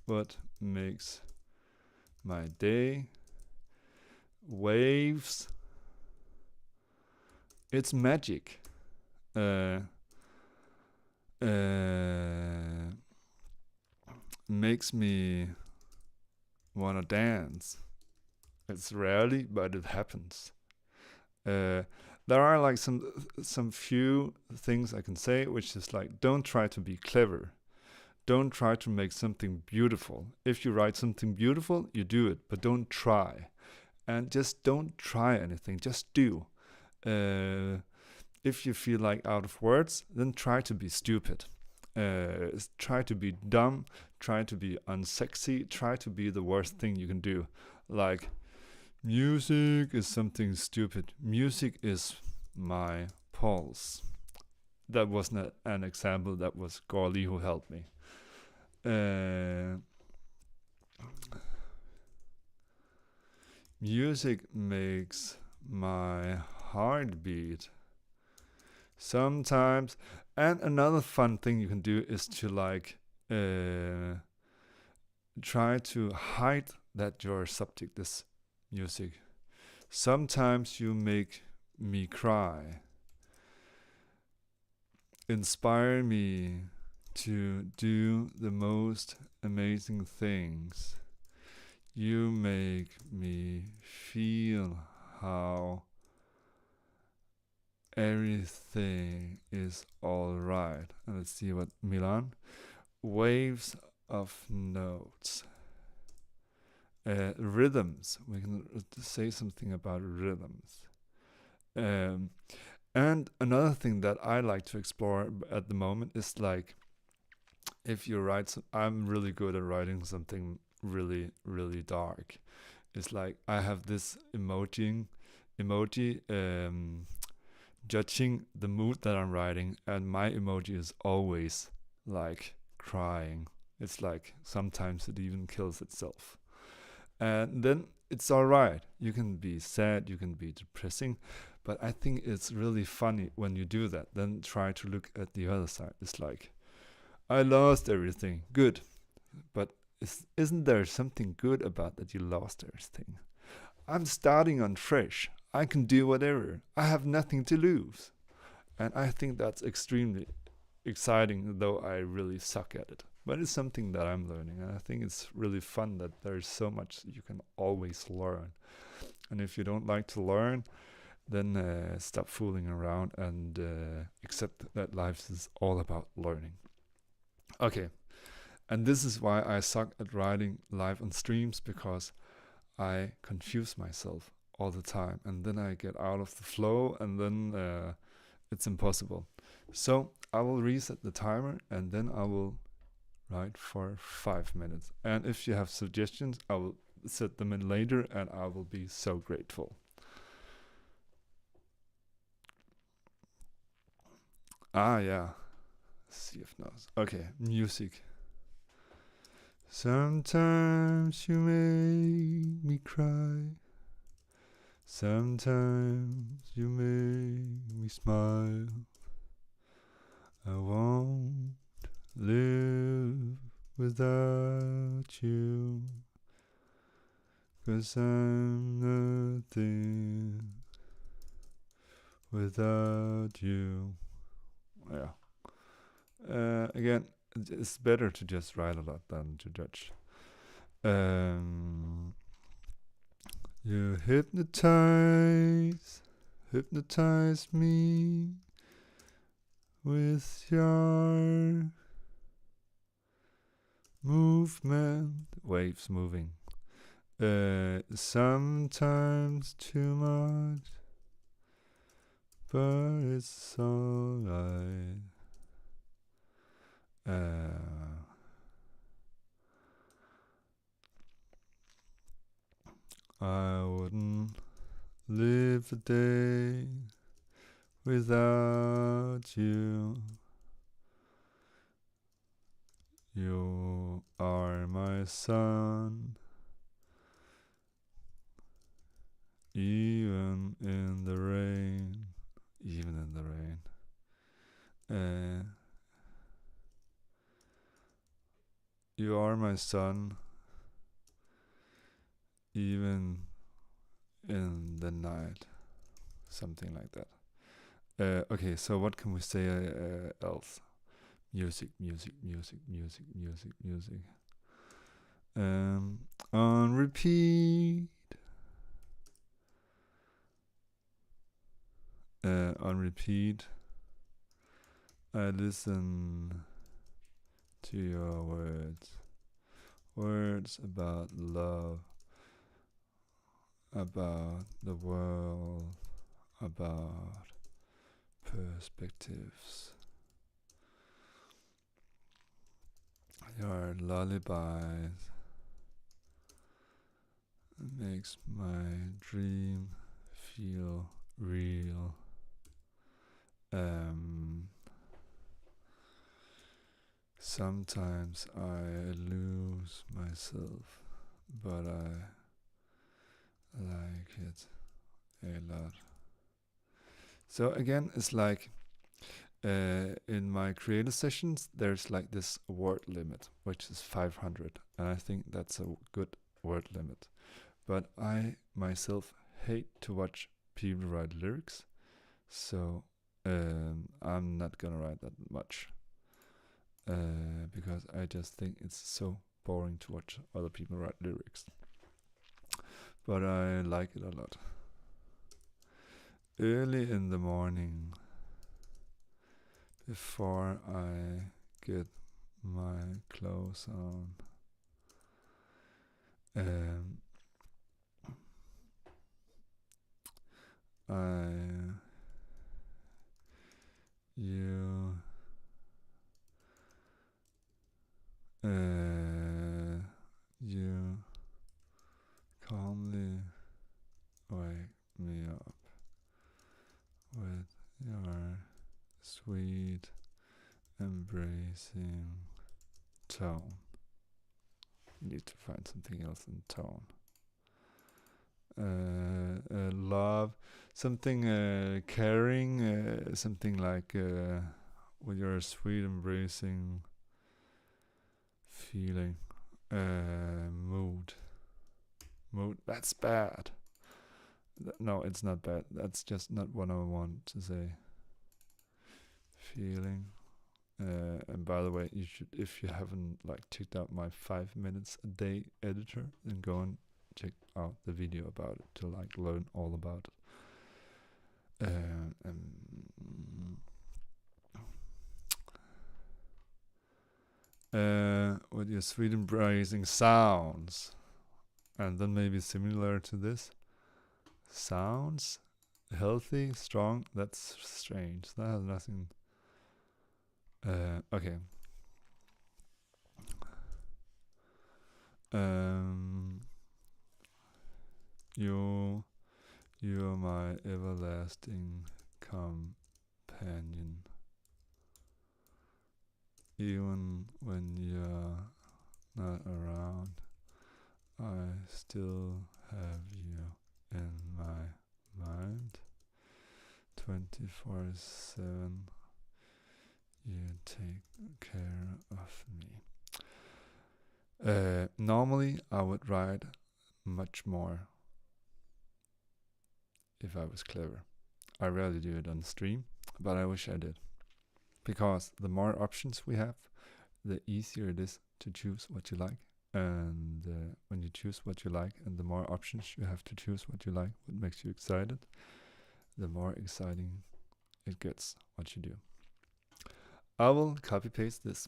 what makes my day. Waves. It's magic. Makes me wanna dance. It's rarely, but it happens. There are like some few things I can say, which is like, don't try to be clever. Don't try to make something beautiful. If you write something beautiful, you do it, but don't try. And just don't try anything, just do. If you feel like out of words, then try to be stupid. Try to be dumb, try to be unsexy, try to be the worst thing you can do. Like, music is something stupid. Music is my pulse. That wasn't an example, that was Gorley who helped me. Music makes my heart beat. Sometimes. And another fun thing you can do is to like try to hide that your subject is music. Sometimes you make me cry. Inspire me to do the most amazing things. You make me feel how everything is alright. And let's see what Milan. Waves of notes. Rhythms. We can say something about rhythms. And another thing that I like to explore at the moment is like, if you write, I'm really good at writing something really, really dark. It's like I have this emoji judging the mood that I'm writing, and my emoji is always like crying. It's like sometimes it even kills itself. And then it's alright. You can be sad, you can be depressing, but I think it's really funny when you do that. Then try to look at the other side. It's like, I lost everything. Good. But isn't there something good about that you lost everything? I'm starting on fresh. I can do whatever. I have nothing to lose. And I think that's extremely exciting, though I really suck at it. But it's something that I'm learning. And I think it's really fun that there's so much you can always learn. And if you don't like to learn, then stop fooling around and accept that life is all about learning. Okay. And this is why I suck at writing live on streams, because I confuse myself all the time. And then I get out of the flow, and then it's impossible. So I will reset the timer, and then I will write for 5 minutes. And if you have suggestions, I will set them in later, and I will be so grateful. Ah, yeah. See if knows. Okay, music. Sometimes you make me cry. Sometimes you make me smile. I won't live without you, 'cause I'm nothing without you. Yeah. Again, it's better to just write a lot than to judge. You hypnotize me with your movement, waves moving. Sometimes too much, but it's alright. I wouldn't live a day without you. You are my sun, even in the rain. Even in the rain. You are my sun, even in the night. Something like that. Okay, so what can we say else? Music. On repeat. On repeat, I listen to your words about love, about the world, about perspectives. Your lullabies makes my dream feel real. Sometimes I lose myself, but I like it a lot. So again, it's like in my creator sessions, there's like this word limit, which is 500, and I think that's a good word limit. But I myself hate to watch people write lyrics, so I'm not gonna write that much because I just think it's so boring to watch other people write lyrics. But I like it a lot. Early in the morning, before I get my clothes on, you calmly wake me up with your sweet, embracing tone. Need to find something else in tone. Love, something caring, something like with your sweet, embracing feeling. Mood. That's bad. No, it's not bad. That's just not what I want to say. Feeling. And by the way, you should, if you haven't like checked out my 5 minutes a day editor, then go and check out the video about it to like learn all about it. With your sweet embracing sounds, and then maybe similar to this, sounds healthy, strong. That's strange. That has nothing. Okay. You are my everlasting companion. Even when you're not around, I still have you in my mind 24/7. You take care of me. Normally, I would write much more if I was clever. I rarely do it on stream, but I wish I did. Because the more options we have, the easier it is to choose what you like. And when you choose what you like, and the more options you have to choose what you like, what makes you excited, the more exciting it gets what you do. I will copy paste this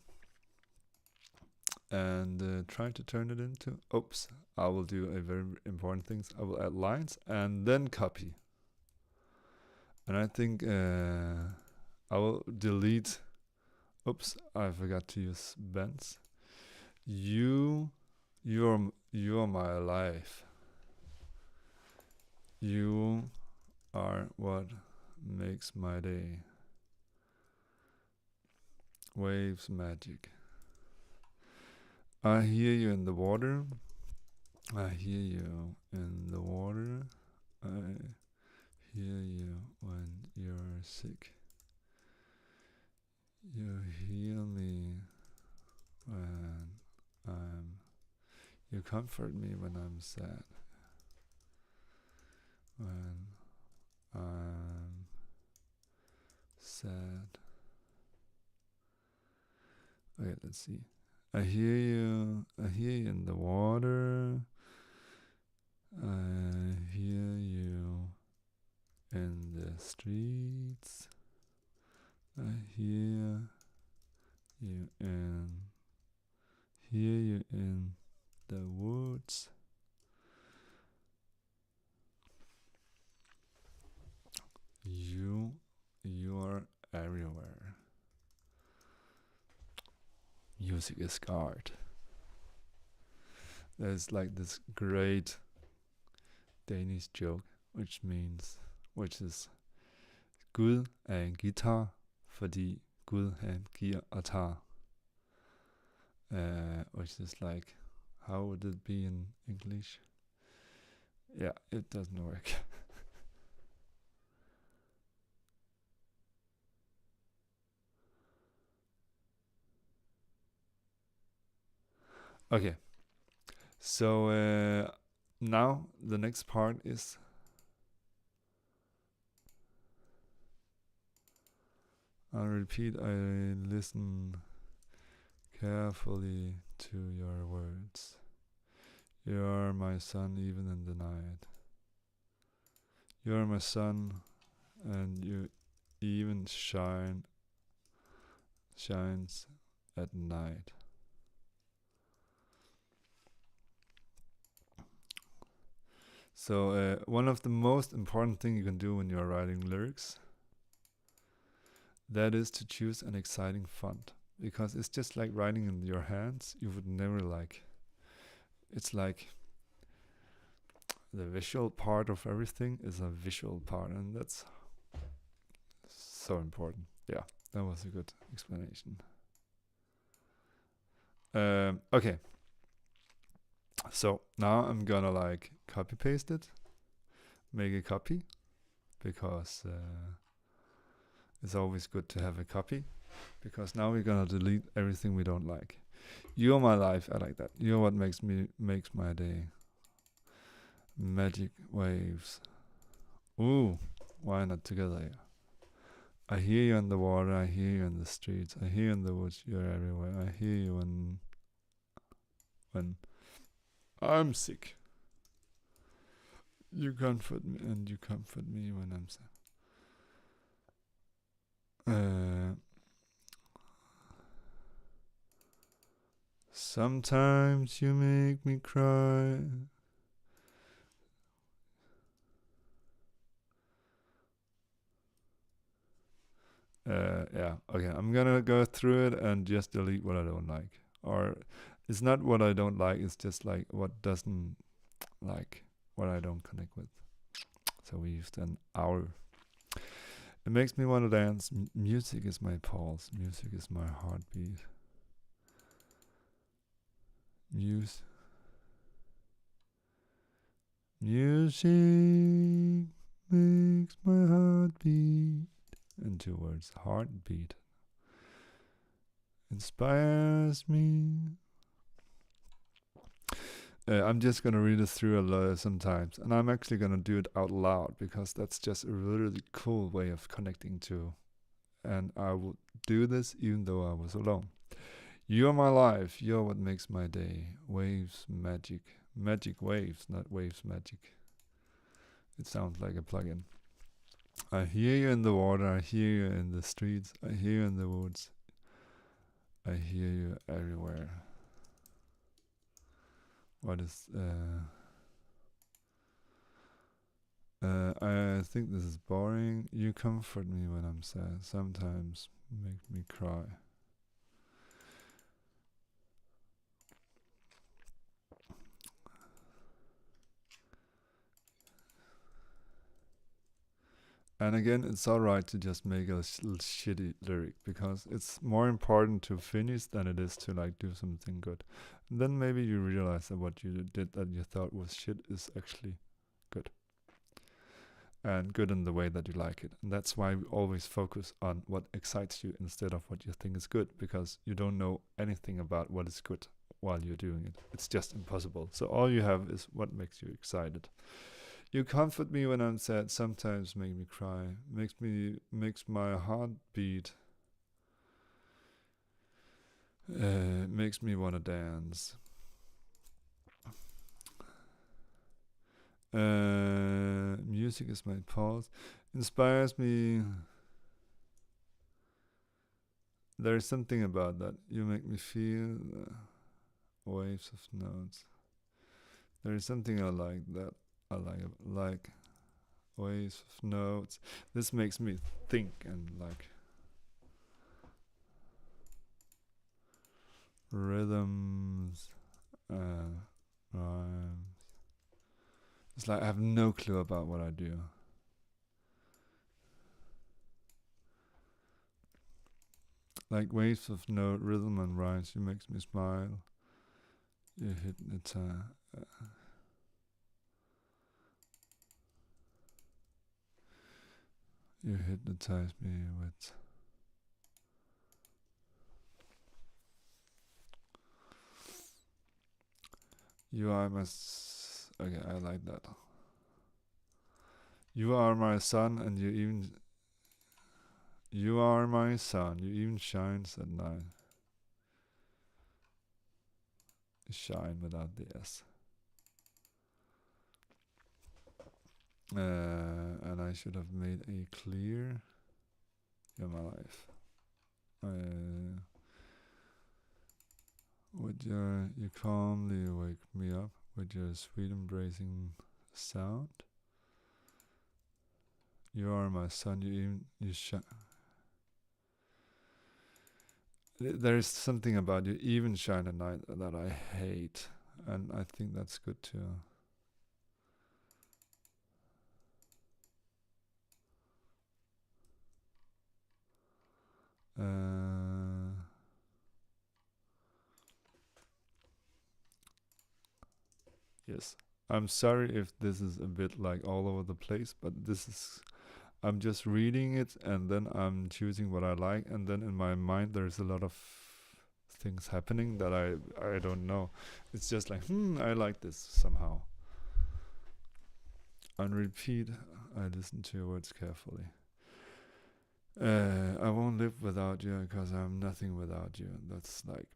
and try to turn it into, oops, I will do a very important thing. I will add lines and then copy. And I think I will delete, oops, I forgot to use bends. You're my life. You are what makes my day. Waves magic. I hear you in the water. I hear you in the water. I hear you when you're sick. You heal me when you comfort me when I'm sad. When I'm sad. Okay, let's see. I hear you in the water. I hear you in the streets. I hear you in the woods. You are everywhere. Music is God. There's like this great Danish joke, which is Gud er en guitar, fordi Gud han giver og tager. Which is like, how would it be in English? Yeah, it doesn't work. Okay, so now the next part is I'll repeat, I listen carefully to your words. You are my sun even in the night. You are my sun, and you even shines at night. So one of the most important things you can do when you're writing lyrics, that is to choose an exciting font, because it's just like writing in your hands. You would never it's like the visual part of everything is a visual part, and that's so important. Yeah, that was a good explanation. Okay, so now I'm gonna copy paste it, make a copy, because it's always good to have a copy, because now we're gonna delete everything we don't like. You're my life, I like that. You're what makes my day. Magic waves. Ooh, why not together? Yeah. I hear you in the water, I hear you in the streets, I hear you in the woods, you're everywhere. I hear you when I'm sick. You comfort me, and you comfort me when I'm sad. Sometimes you make me cry. Yeah, okay, I'm gonna go through it and just delete what I don't like. Or it's not what I don't like, it's just like what doesn't what I don't connect with. So we used an hour. It makes me want to dance. Music is my pulse. Music is my heartbeat. Music makes my heart beat. And 2 words, heartbeat. Inspires me. I'm just gonna read it through sometimes, and I'm actually gonna do it out loud because that's just a really cool way of connecting to. And I would do this even though I was alone. You are my life. You're what makes my day. Waves, magic, magic waves, not waves magic. It sounds like a plugin. I hear you in the water. I hear you in the streets. I hear you in the woods. I hear you everywhere. What is I think this is boring. You comfort me when I'm sad. Sometimes make me cry. And again, it's alright to just make a shitty lyric because it's more important to finish than it is to like do something good. And then maybe you realize that what you did that you thought was shit is actually good. And good in the way that you like it. And that's why we always focus on what excites you instead of what you think is good, because you don't know anything about what is good while you're doing it. It's just impossible. So all you have is what makes you excited. You comfort me when I'm sad, sometimes make me cry, makes my heart beat, makes me wanna dance. Music is my pulse, inspires me. There is something about that. You make me feel waves of notes. There is something I like that. I like waves of notes. This makes me think and like rhythms, rhymes. It's like I have no clue about what I do. Like waves of note, rhythm and rhymes. You makes me smile. You hypnotize. You hypnotize me with. You are my. Okay, I like that. You are my sun, and you even. You are my sun. You even shines at night. Shine without the S. And I should have made a clear. You're my life. Would you calmly wake me up with your sweet embracing sound? You are my sun. You shine. There is something about you even shine at night that I hate, and I think that's good too. Yes. I'm sorry if this is a bit like all over the place, but I'm just reading it and then I'm choosing what I like, and then in my mind there's a lot of things happening that I don't know. It's just like, I like this somehow. On repeat, I listen to your words carefully. I won't live without you because I'm nothing without you. That's like,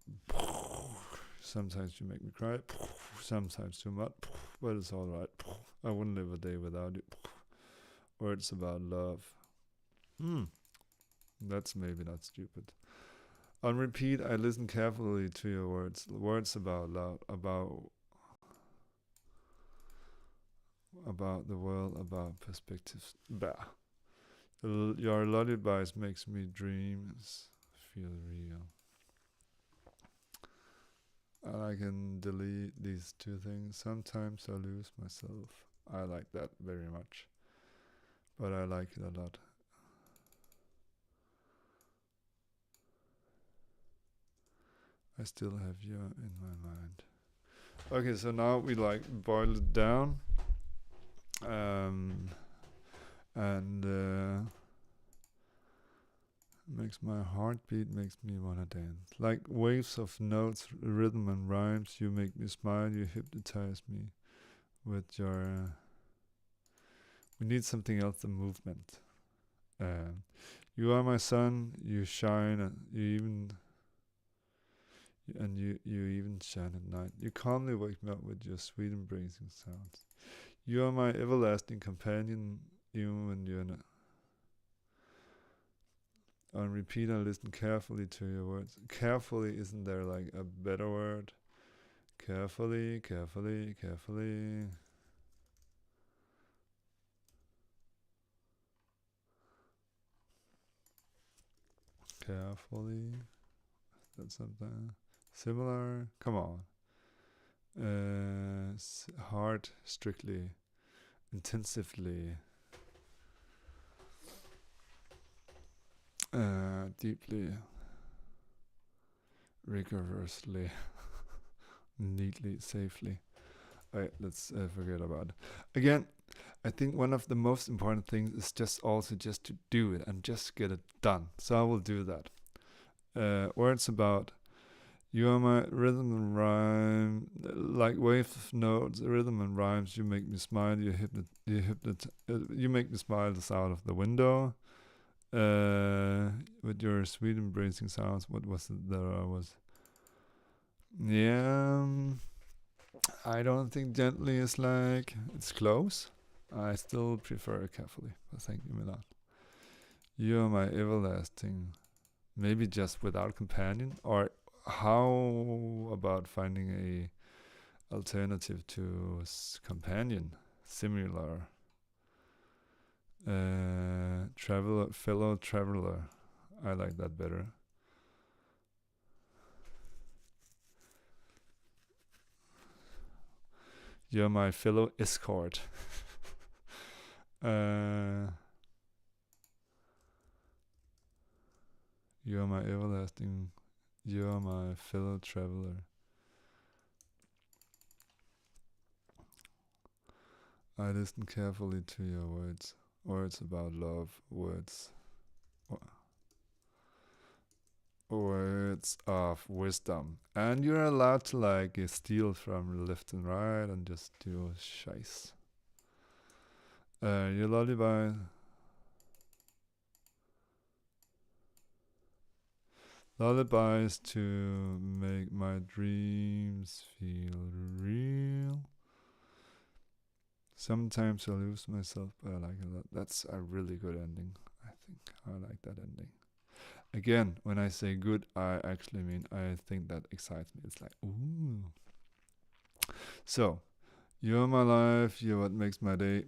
sometimes you make me cry, sometimes too much, but it's alright. I wouldn't live a day without you. Words about love. That's maybe not stupid. On repeat, I listen carefully to your words. Words about love, about the world, about perspectives. Bah. Your lullabies makes me dreams feel real. And I can delete these 2 things. Sometimes I lose myself. I like that very much. But I like it a lot. I still have you in my mind. Okay, so now we like boil it down. and makes my heartbeat, makes me wanna dance. Like waves of notes, rhythm and rhymes, you make me smile, you hypnotize me with your. We need something else than movement. You are my sun, you shine, and you even shine at night. You calmly wake me up with your sweet embracing sounds. You are my everlasting companion, even when you're not. On repeat, I listen carefully to your words. Carefully, isn't there like a better word? Carefully, carefully, carefully. Carefully. That's something similar. Come on. Hard, strictly, intensively, deeply, rigorously, neatly, safely. Alright, let's forget about it. Again, I think one of the most important things is just also just to do it and just get it done. So I will do that. Words about you are my rhythm and rhyme, like waves of notes, rhythm and rhymes. You make me smile. You make me smile. This out of the window. With your sweet embracing sounds. What was it that I was? Yeah. I don't think gently is like it's close. I still prefer carefully. But thank you, Milan. You are my everlasting. Maybe just without companion, or how about finding a alternative to companion, similar, traveler, fellow traveler. I like that better. You're my fellow escort. You're my everlasting. You're my fellow traveler. I listen carefully to your words. Words about love. Words of wisdom. And you're allowed to like steal from left and right and just do shice. Your lullaby. Lullabies to make my dreams feel real. Sometimes I lose myself, but I like it a lot. That's a really good ending, I think. I like that ending. Again, when I say good, I actually mean I think that excites me. It's like, ooh. So, you're my life, you're what makes my day.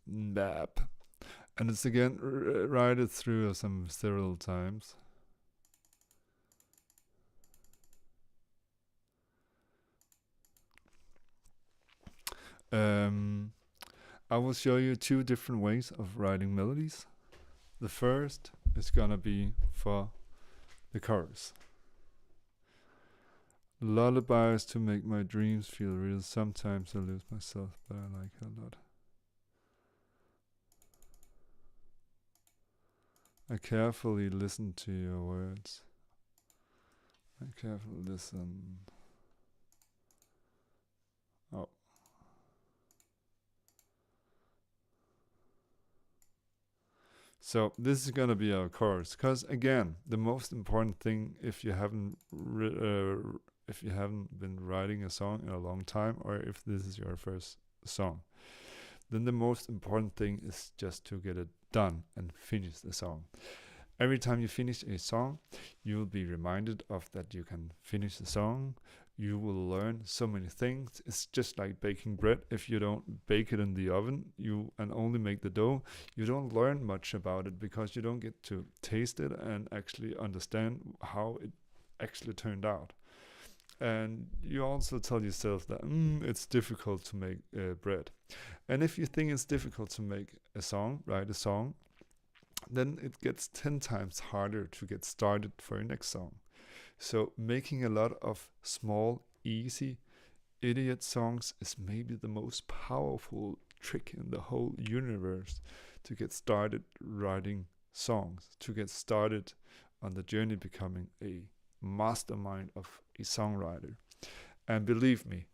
Nap. And it's again, write it through several times. I will show you two different ways of writing melodies. The first is gonna be for the chorus. Lullabies to make my dreams feel real. Sometimes I lose myself, but I like it a lot. I carefully listen to your words. I carefully listen. Oh. So this is gonna be our chorus, because again, the most important thing, if you haven't been writing a song in a long time, or if this is your first song, then the most important thing is just to get it done and finish the song. Every time you finish a song, you will be reminded of that you can finish the song. You will learn so many things. It's just like baking bread. If you don't bake it in the oven, and only make the dough, you don't learn much about it, because you don't get to taste it and actually understand how it actually turned out. And you also tell yourself that it's difficult to make bread. And if you think it's difficult to write a song, then it gets 10 times harder to get started for your next song. So making a lot of small, easy, idiot songs is maybe the most powerful trick in the whole universe to get started writing songs, to get started on the journey becoming a mastermind of a songwriter. And believe me,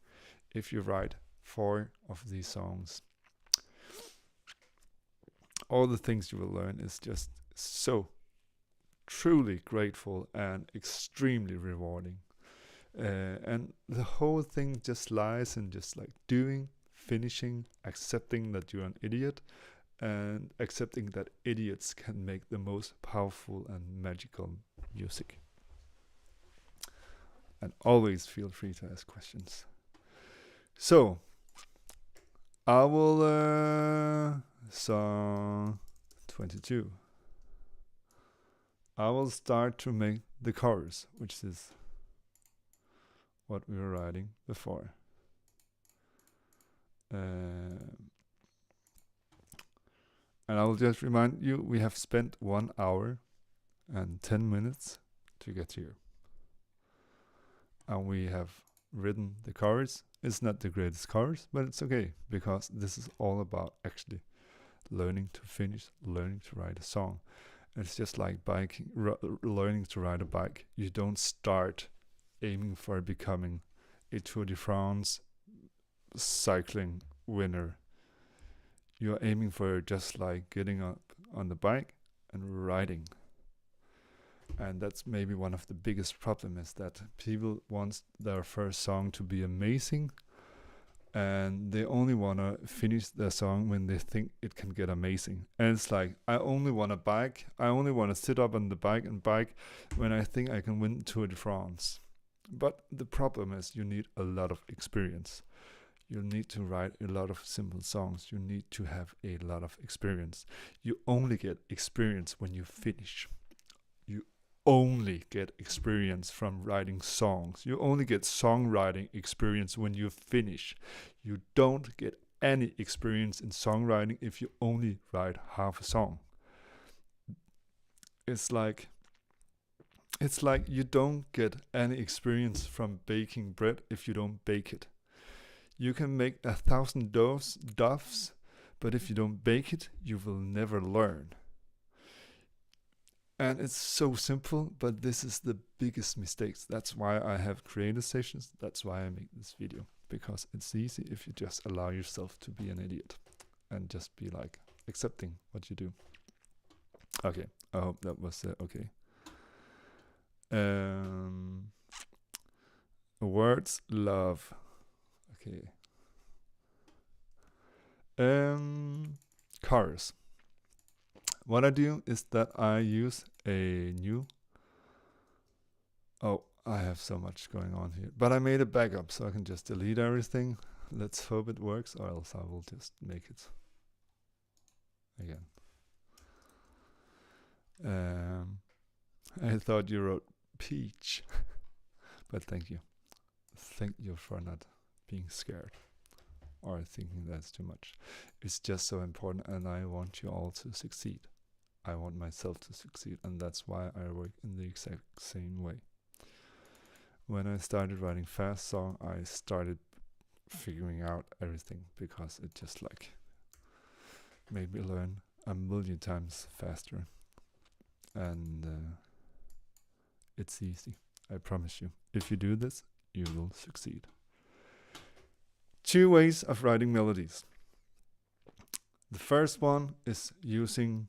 if you write 4 of these songs, all the things you will learn is just so truly grateful and extremely rewarding. And the whole thing just lies in just like doing, finishing, accepting that you're an idiot, and accepting that idiots can make the most powerful and magical music. And always feel free to ask questions. So, I will, song 22. I will start to make the chorus, which is what we were writing before. And I will just remind you, we have spent 1 hour and 10 minutes to get here. And we have written the chorus. It's not the greatest chorus, but it's okay, because this is all about actually learning to finish, learning to write a song. It's just like biking, learning to ride a bike. You don't start aiming for becoming a Tour de France cycling winner. You're aiming for just like getting up on the bike and riding. And that's maybe one of the biggest problems, is that people want their first song to be amazing, and they only want to finish their song when they think it can get amazing. And it's like, I only want a bike. I only want to sit up on the bike and bike when I think I can win Tour de France. But the problem is, you need a lot of experience. You need to write a lot of simple songs. You need to have a lot of experience. You only get experience when you finish. You only get experience from writing songs. You only get songwriting experience when you finish. You don't get any experience in songwriting if you only write half a song. It's like you don't get any experience from baking bread if you don't bake it. You can make 1,000 doves, but if you don't bake it, you will never learn. And it's so simple, but this is the biggest mistakes. That's why I have creative sessions. That's why I make this video, because it's easy if you just allow yourself to be an idiot and just be like accepting what you do. Okay, I hope that was okay. Words love. Okay. Chorus. What I do is that I use a new... Oh, I have so much going on here. But I made a backup, so I can just delete everything. Let's hope it works, or else I will just make it again. I thought you wrote peach. But thank you. Thank you for not being scared or thinking that's too much. It's just so important, and I want you all to succeed. I want myself to succeed, and that's why I work in the exact same way. When I started writing fast song, I started figuring out everything, because it just like made me learn a million times faster. And it's easy, I promise you. If you do this, you will succeed. 2 ways of writing melodies. The first one is using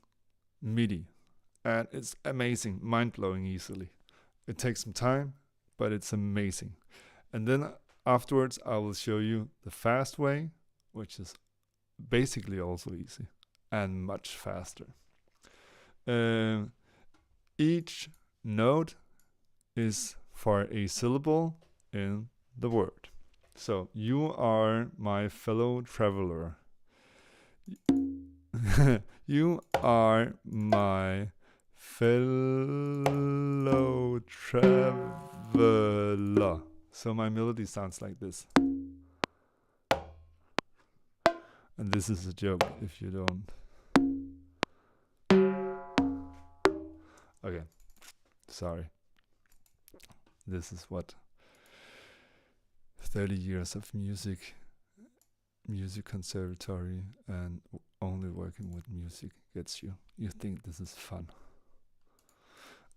MIDI, and it's amazing, mind-blowing easily. It takes some time, but it's amazing. And then afterwards I will show you the fast way, which is basically also easy and much faster. Each note is for a syllable in the word. So, you are my fellow traveler. You are my fellow traveler. So my melody sounds like this. And this is a joke if you don't. Okay, sorry. This is what 30 years of music conservatory, and only working with music gets you. You think this is fun.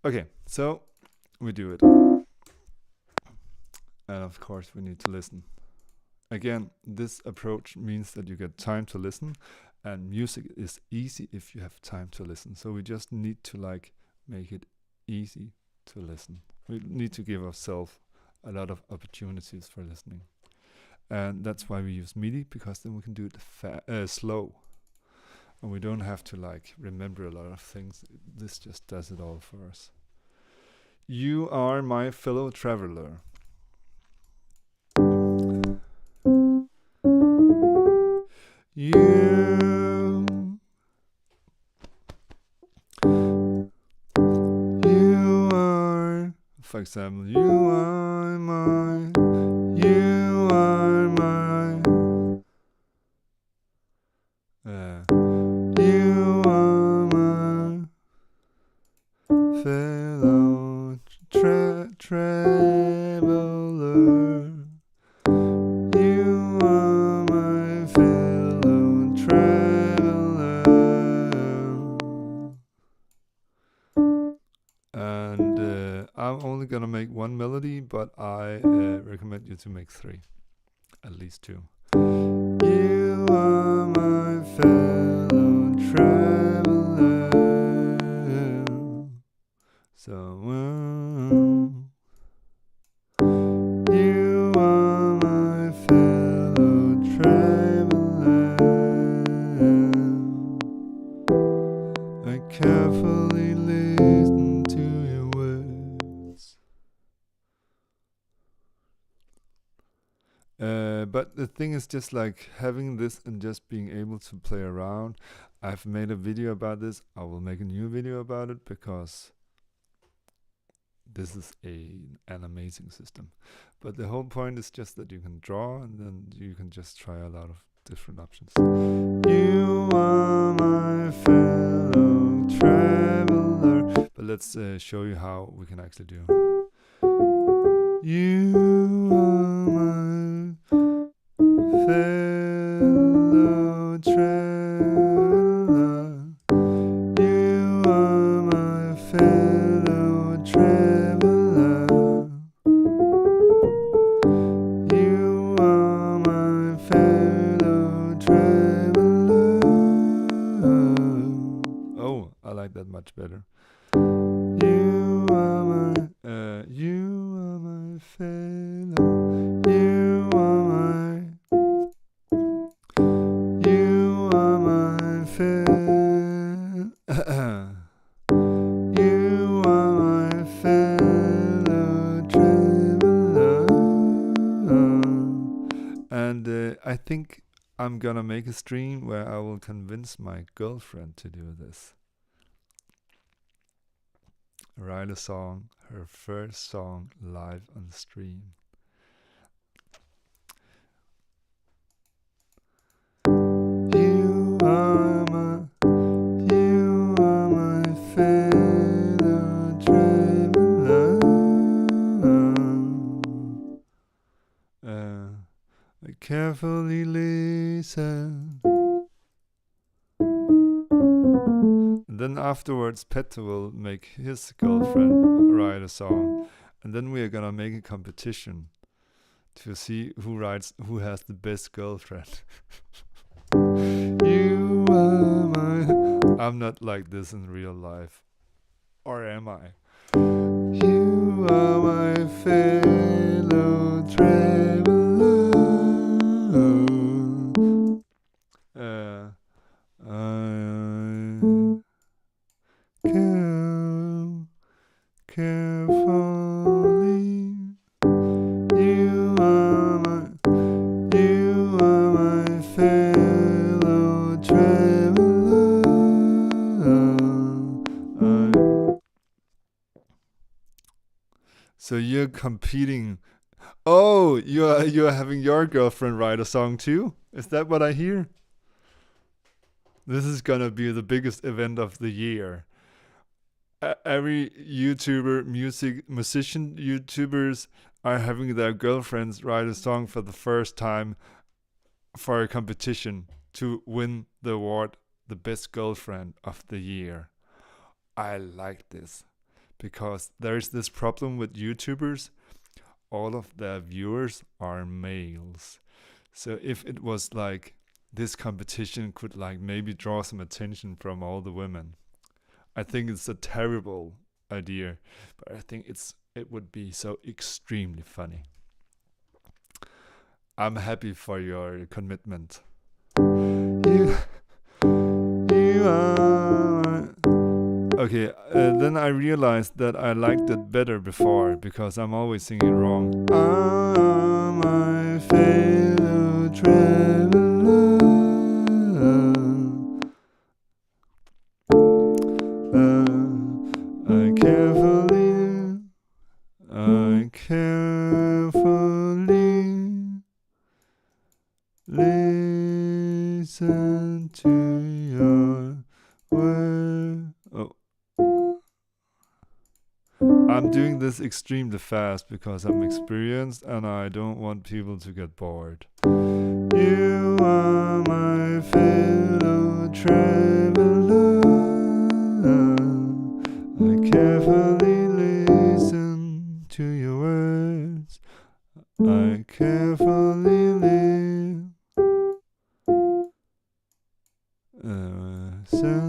Okay, so we do it. And of course we need to listen. Again, this approach means that you get time to listen, and music is easy if you have time to listen. So we just need to make it easy to listen. We need to give ourselves a lot of opportunities for listening. And that's why we use MIDI, because then we can do it slow. And we don't have to remember a lot of things. This just does it all for us. You are my fellow traveler. You are, for example, you are my. You are my. You are my fellow traveler. You are my fellow traveler. And I'm only gonna make one melody, but I recommend you to make 3, at least 2. You are my fellow traveler. So you are my fellow traveler. I carefully listen to your words. But the thing is just having this and just being able to play around. I've made a video about this. I will make a new video about it, because this is an amazing system. But the whole point is just that you can draw, and then you can just try a lot of different options. You are my fellow traveler. But let's show you how we can actually do. You are my fellow traveler. You are my fellow traveler. You are my fellow traveler. Oh, I like that much better. You are my fellow. You are my fellow. You are my fellow traveler. And I think I'm gonna make a stream where I will convince my girlfriend to do this. Write a song, her first song, live on stream. You are my fellow traveler. I carefully listen. And then afterwards, Petter will make his girlfriend write a song, and then we are gonna make a competition to see who has the best girlfriend. You are my. I'm not like this in real life, or am I? You are my fellow traveler. Carefully, you are my fellow traveler. So you're competing. Oh, you're having your girlfriend write a song too? Is that what I hear? This is gonna be the biggest event of the year. every YouTuber, musician YouTubers are having their girlfriends write a song for the first time for a competition to win the award, the best girlfriend of the year. I like this because there's this problem with YouTubers. All of their viewers are males. So if it was like this competition could like maybe draw some attention from all the women, I think it's a terrible idea, but I think it would be so extremely funny. I'm happy for your commitment. You, you are. Okay, then I realized that I liked it better before because I'm always singing it wrong. Ah, my fellow traveler, I carefully listen to your word. Oh. I'm doing this extremely fast because I'm experienced and I don't want people to get bored. You are my fellow traveler. I carefully listen to your words. I carefully listen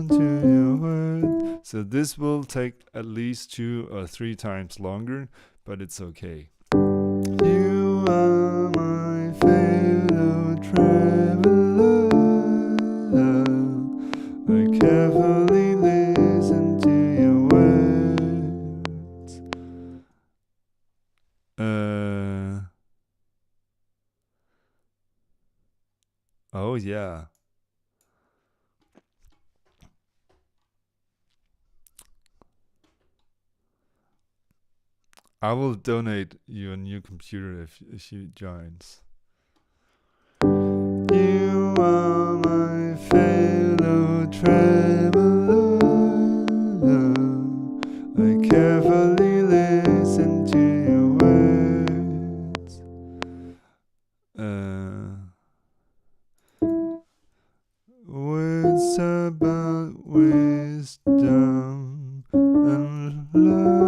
to your words. So this will take at least 2 or 3 times longer, but it's okay. You are my fellow traveler. I carefully listen to your words. Oh yeah. I will donate you a new computer if she joins. You are my fellow traveler. I carefully listen to your words. Words about wisdom and love.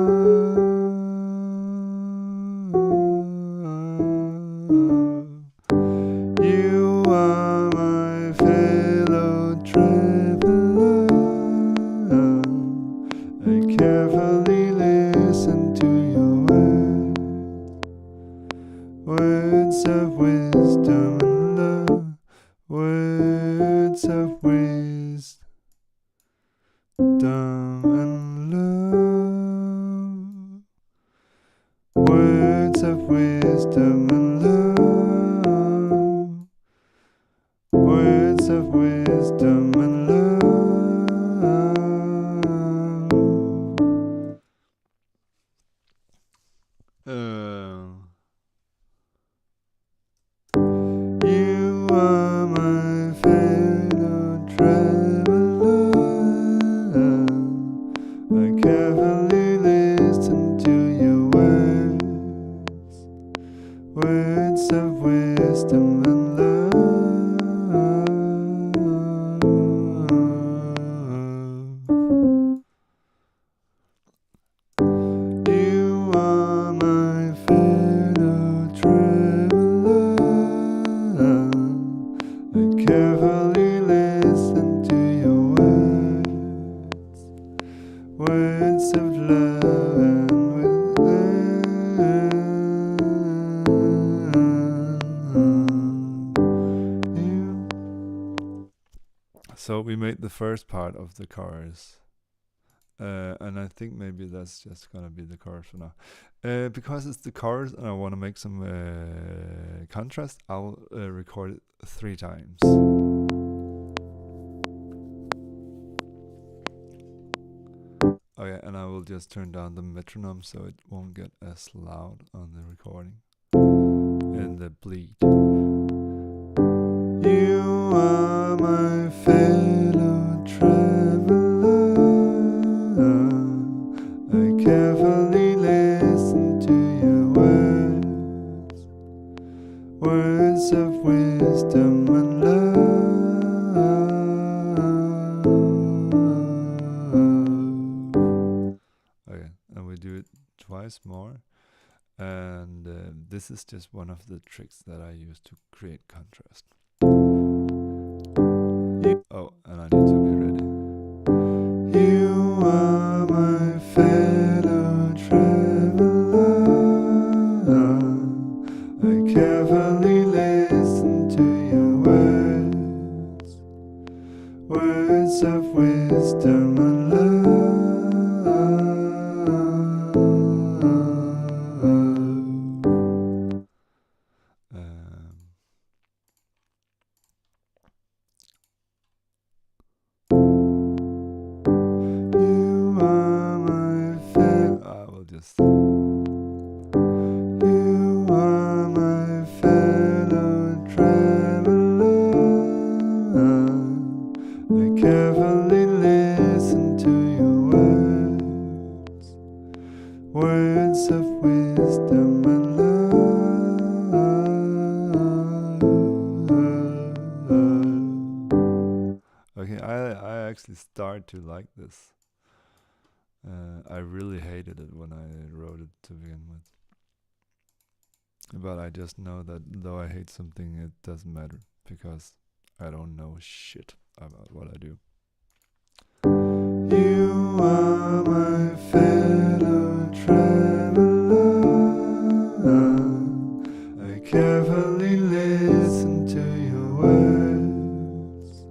You are my fellow traveler. I carefully listen to your words of wisdom and love. Words of wisdom and love. Words of wisdom and love. Words of wisdom and love. You are my fellow traveler. I carefully listen to your words of wisdom and love. You are my fellow traveler. I carefully listen to your words of love and wisdom. So we made the first part of the chorus. And I think maybe that's just gonna be the chorus for now. Because it's the chorus and I want to make some contrast, I'll record it 3 times. Oh yeah, and I will just turn down the metronome so it won't get as loud on the recording. And the bleed. You are my fellow traveler. twice more. And this is just one of the tricks that I use to create contrast. Oh, and I need to be ready. You are my fellow traveler. I carefully listen to your words, words of wisdom and love. You are my fellow. I will just. You are my fellow traveler. I carefully listen to your words, words of wisdom and love. Okay, I actually start to like this. I really hated it when I wrote it to begin with. But I just know that though I hate something, it doesn't matter, because I don't know shit about what I do. You are my fellow traveler. I carefully listen to your words,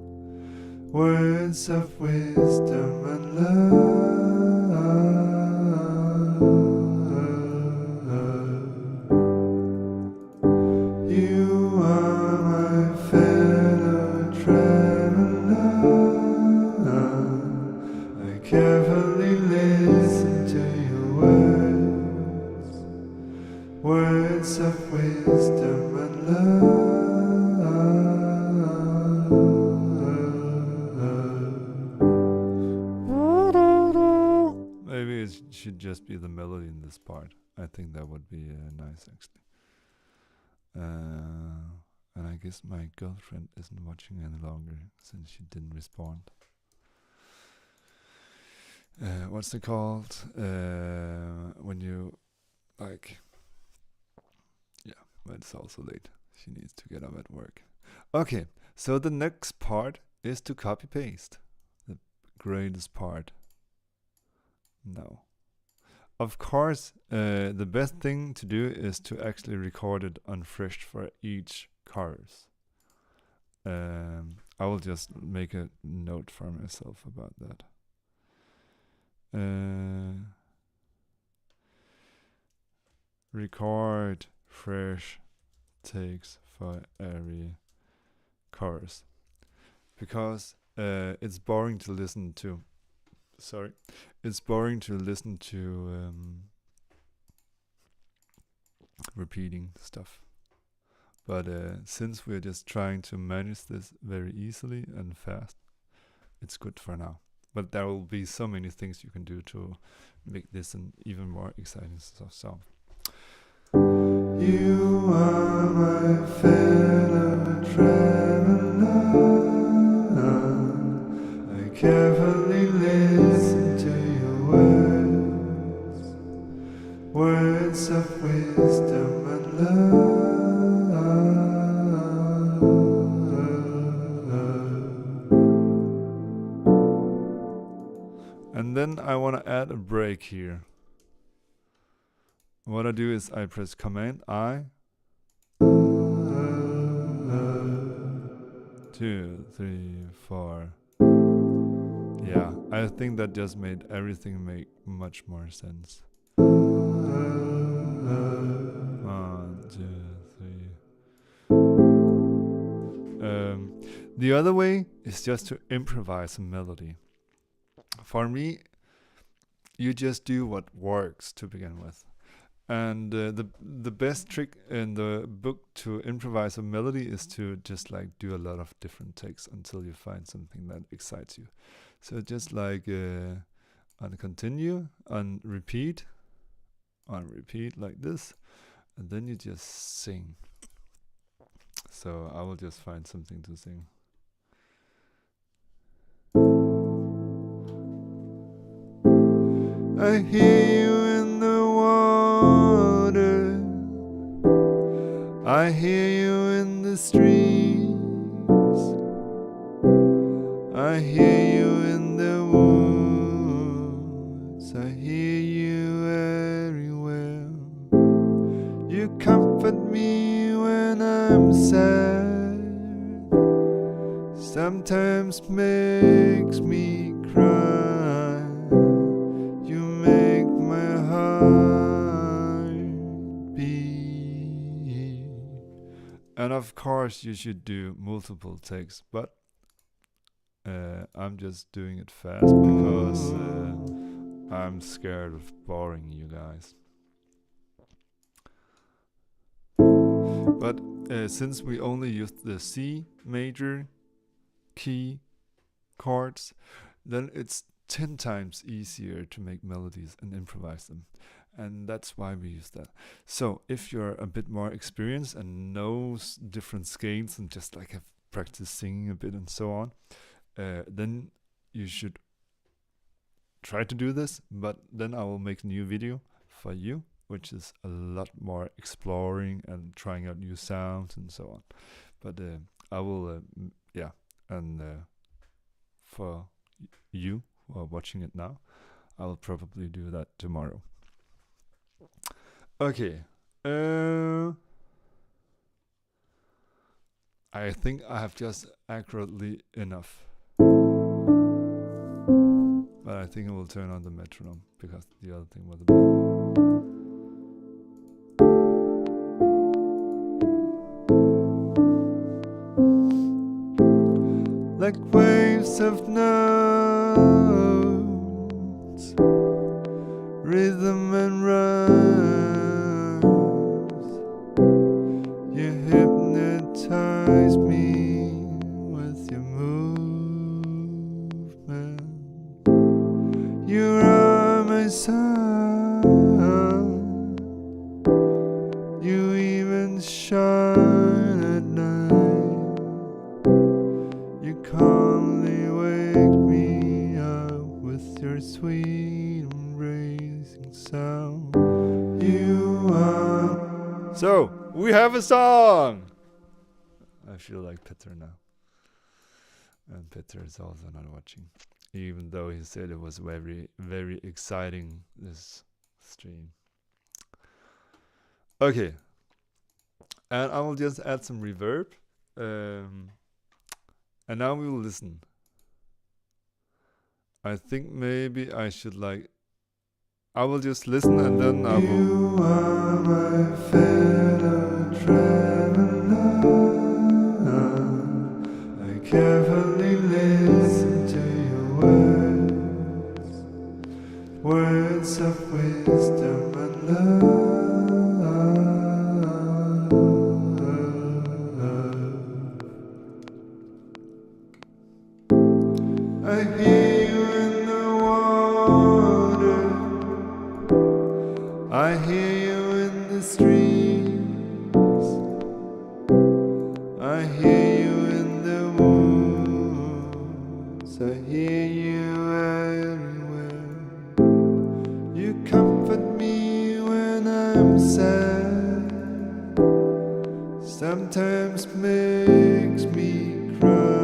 words of wisdom and love. You are my fellow traveler. I carefully listen to your words, words of wisdom and love. Maybe it should just be the melody in this part. I think that would be nice, actually. And I guess my girlfriend isn't watching any longer since she didn't respond. What's it called? When you, like, yeah, but it's also late. She needs to get up at work. Okay, so the next part is to copy paste. The greatest part. No. Of course, the best thing to do is to actually record it unfreshed for each chorus. I will just make a note for myself about that. Record fresh takes for every chorus, because it's boring to listen to. It's boring to listen to repeating stuff. But since we're just trying to manage this very easily and fast, it's good for now. But there will be so many things you can do to make this an even more exciting song. You are my fellow traveler. I carefully listen to your words, words of wisdom and love. And then I want to add a break here. What I do is I press Command I. 2, 3, 4. Yeah, I think that just made everything make much more sense. 1, 2, 3. The other way is just to improvise a melody. For me, you just do what works to begin with. And the best trick in the book to improvise a melody is to just like do a lot of different takes until you find something that excites you. So just like on continue, on repeat like this, and then you just sing. So I will just find something to sing. I hear you in the water. I hear you in the streets. I hear you in the woods. I hear you everywhere. You comfort me when I'm sad. Sometimes makes me cry. You make my heart beat. And of course you should do multiple takes, but I'm just doing it fast because I'm scared of boring you guys. But since we only used the C major key chords, then it's 10 times easier to make melodies and improvise them. And that's why we use that. So if you're a bit more experienced and knows different scales and just like have practiced singing a bit and so on, then you should try to do this, but then I will make a new video for you, which is a lot more exploring and trying out new sounds and so on. But I will, and for you who are watching it now, I will probably do that tomorrow. Okay. I think I have just accurately enough. But I think I will turn on the metronome because the other thing was a bit. Like waves of notes, rhythm and rhymes. You hypnotize me with your movement. You are my sun. You even shine at night. You calmly wake me up with your sweet embracing sound. You are. So, we have a song! I feel like Peter now. And Peter is also not watching. Even though he said it was very, very exciting, this stream. Okay. And I will just add some reverb. And now we will listen. I think maybe I should I will just listen and then I will. You are my fellow traveler. I carefully listen to your words of wisdom and love. I hear you in the water. I hear you in the streets. I hear you in the woods. I hear you everywhere. You comfort me when I'm sad. Sometimes makes me cry.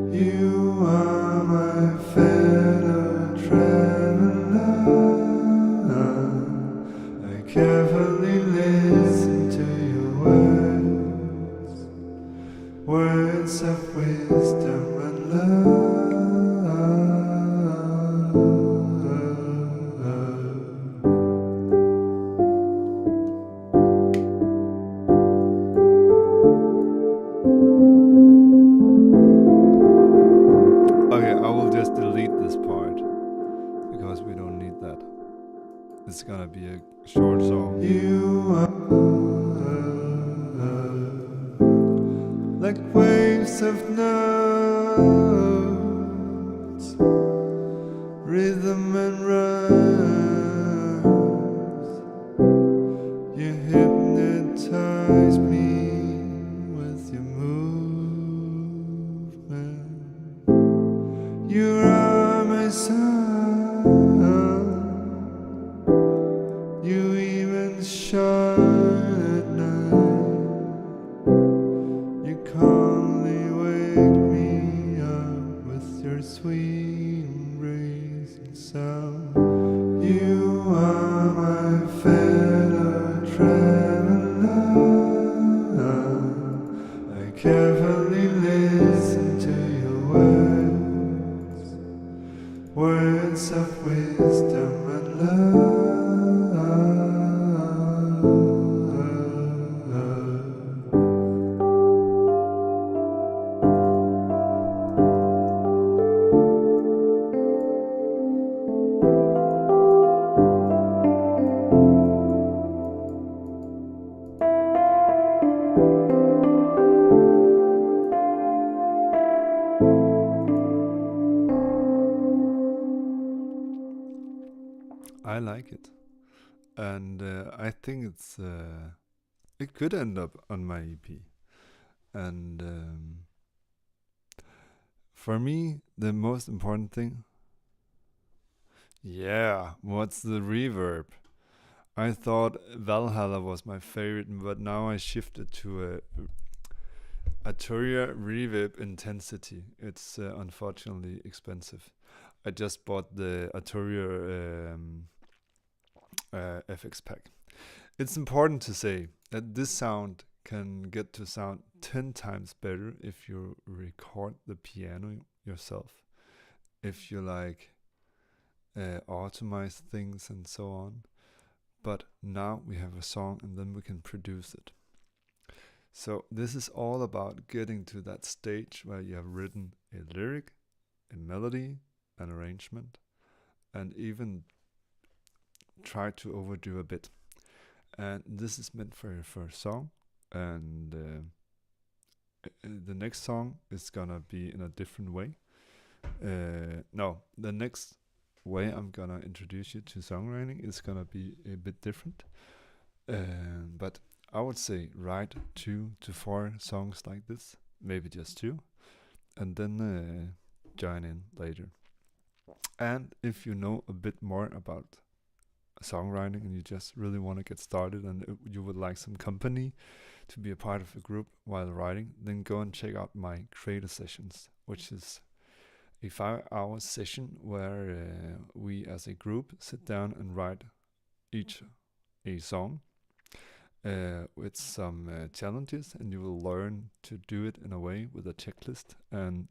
You are my fellow traveler. I carefully listen to your words of wisdom and love. Okay, I will just delete this part because we don't need that. It's gonna be a short song. You are like waves of notes, rhythm and rhymes. You hypnotize me with your movement. You're I carefully listen to your words of wisdom and love. I like it, and I think it could end up on my EP. And for me, the most important thing, yeah, what's the reverb? I thought Valhalla was my favorite, but now I shifted to a Arturia Reverb Intensity. It's unfortunately expensive. I just bought the Arturia FX pack. It's important to say that this sound can get to sound 10 times better if you record the piano yourself. If you like automate things and so on. But now we have a song and then we can produce it. So this is all about getting to that stage where you have written a lyric, a melody, an arrangement, and even try to overdo a bit. And this is meant for your first song. And the next song is gonna be in a different way. No, the next way I'm gonna introduce you to songwriting is gonna be a bit different. But I would say write 2 to 4 songs like this, maybe just 2, and then join in later. And if you know a bit more about songwriting and you just really want to get started and you would like some company to be a part of a group while writing, then go and check out my creator sessions, which is a 5-hour session where we as a group sit down and write each a song with some challenges, and you will learn to do it in a way with a checklist. And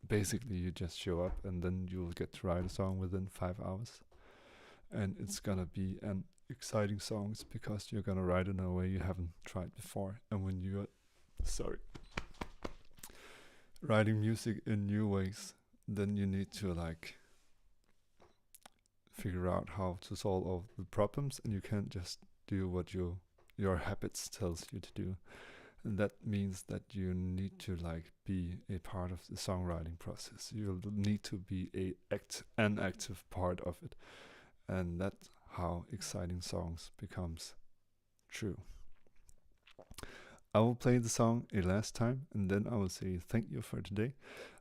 basically you just show up and then you will get to write a song within 5 hours. And it's gonna be an exciting songs because you're gonna write it in a way you haven't tried before. And when you're writing music in new ways, then you need to like figure out how to solve all the problems, and you can't just do what your habits tells you to do. And that means that you need to like be a part of the songwriting process. You'll need to be an active part of it. And that's how exciting songs becomes true. I will play the song a last time and then I will say thank you for today.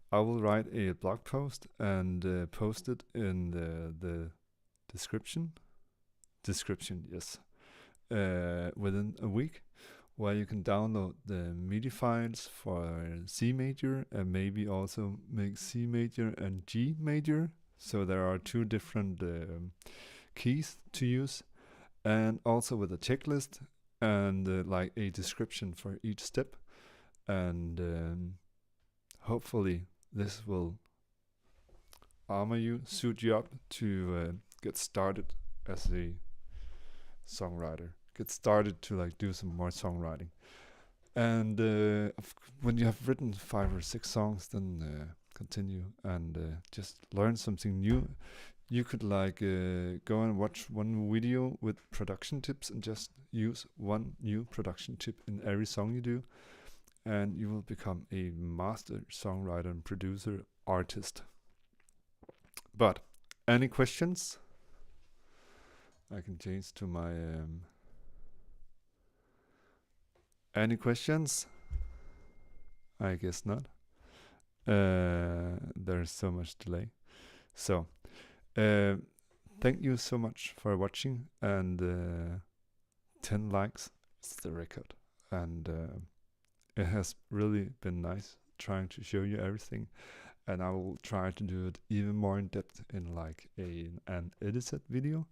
I will write a blog post and post it in the description, yes, within a week, where you can download the MIDI files for C major and maybe also make C major and G major. So there are 2 different keys to use, and also with a checklist and like a description for each step. And hopefully this will suit you up to get started as a songwriter. Get started to like do some more songwriting. And when you have written 5 or 6 songs, then continue and just learn something new. You could like go and watch one video with production tips and just use one new production tip in every song you do, and you will become a master songwriter and producer artist. But any questions? I can change to my any questions? I guess not. There's so much delay. So thank you so much for watching, and 10 likes is the record, and it has really been nice trying to show you everything, and I will try to do it even more in depth in like an edited video.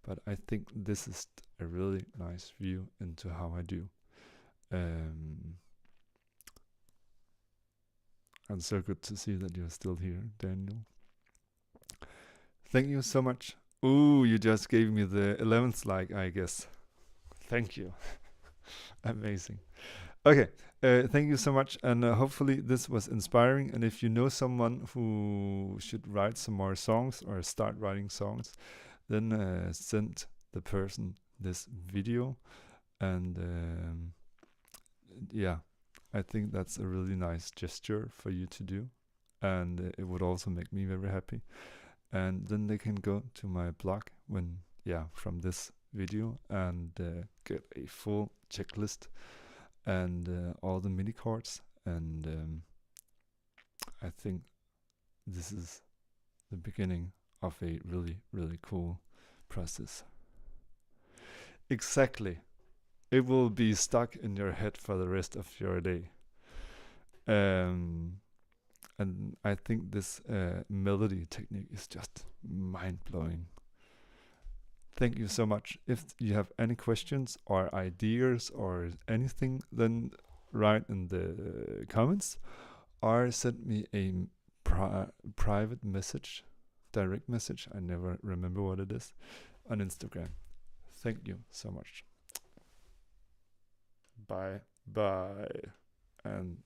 but I think this is a really nice view into how I do. And so good to see that you're still here, Daniel. Thank you so much. Ooh, you just gave me the 11th like, I guess. Thank you. Amazing. Okay, thank you so much, and hopefully this was inspiring. And if you know someone who should write some more songs or start writing songs, then send the person this video. And yeah, I think that's a really nice gesture for you to do, and it would also make me very happy. And then they can go to my blog from this video and get a full checklist and all the MIDI chords. And I think this is the beginning of a really, really cool process. Exactly. It will be stuck in your head for the rest of your day. And I think this melody technique is just mind-blowing. Thank you so much. If you have any questions or ideas or anything, then write in the comments or send me a private message, direct message, I never remember what it is, on Instagram. Thank you so much. Bye. And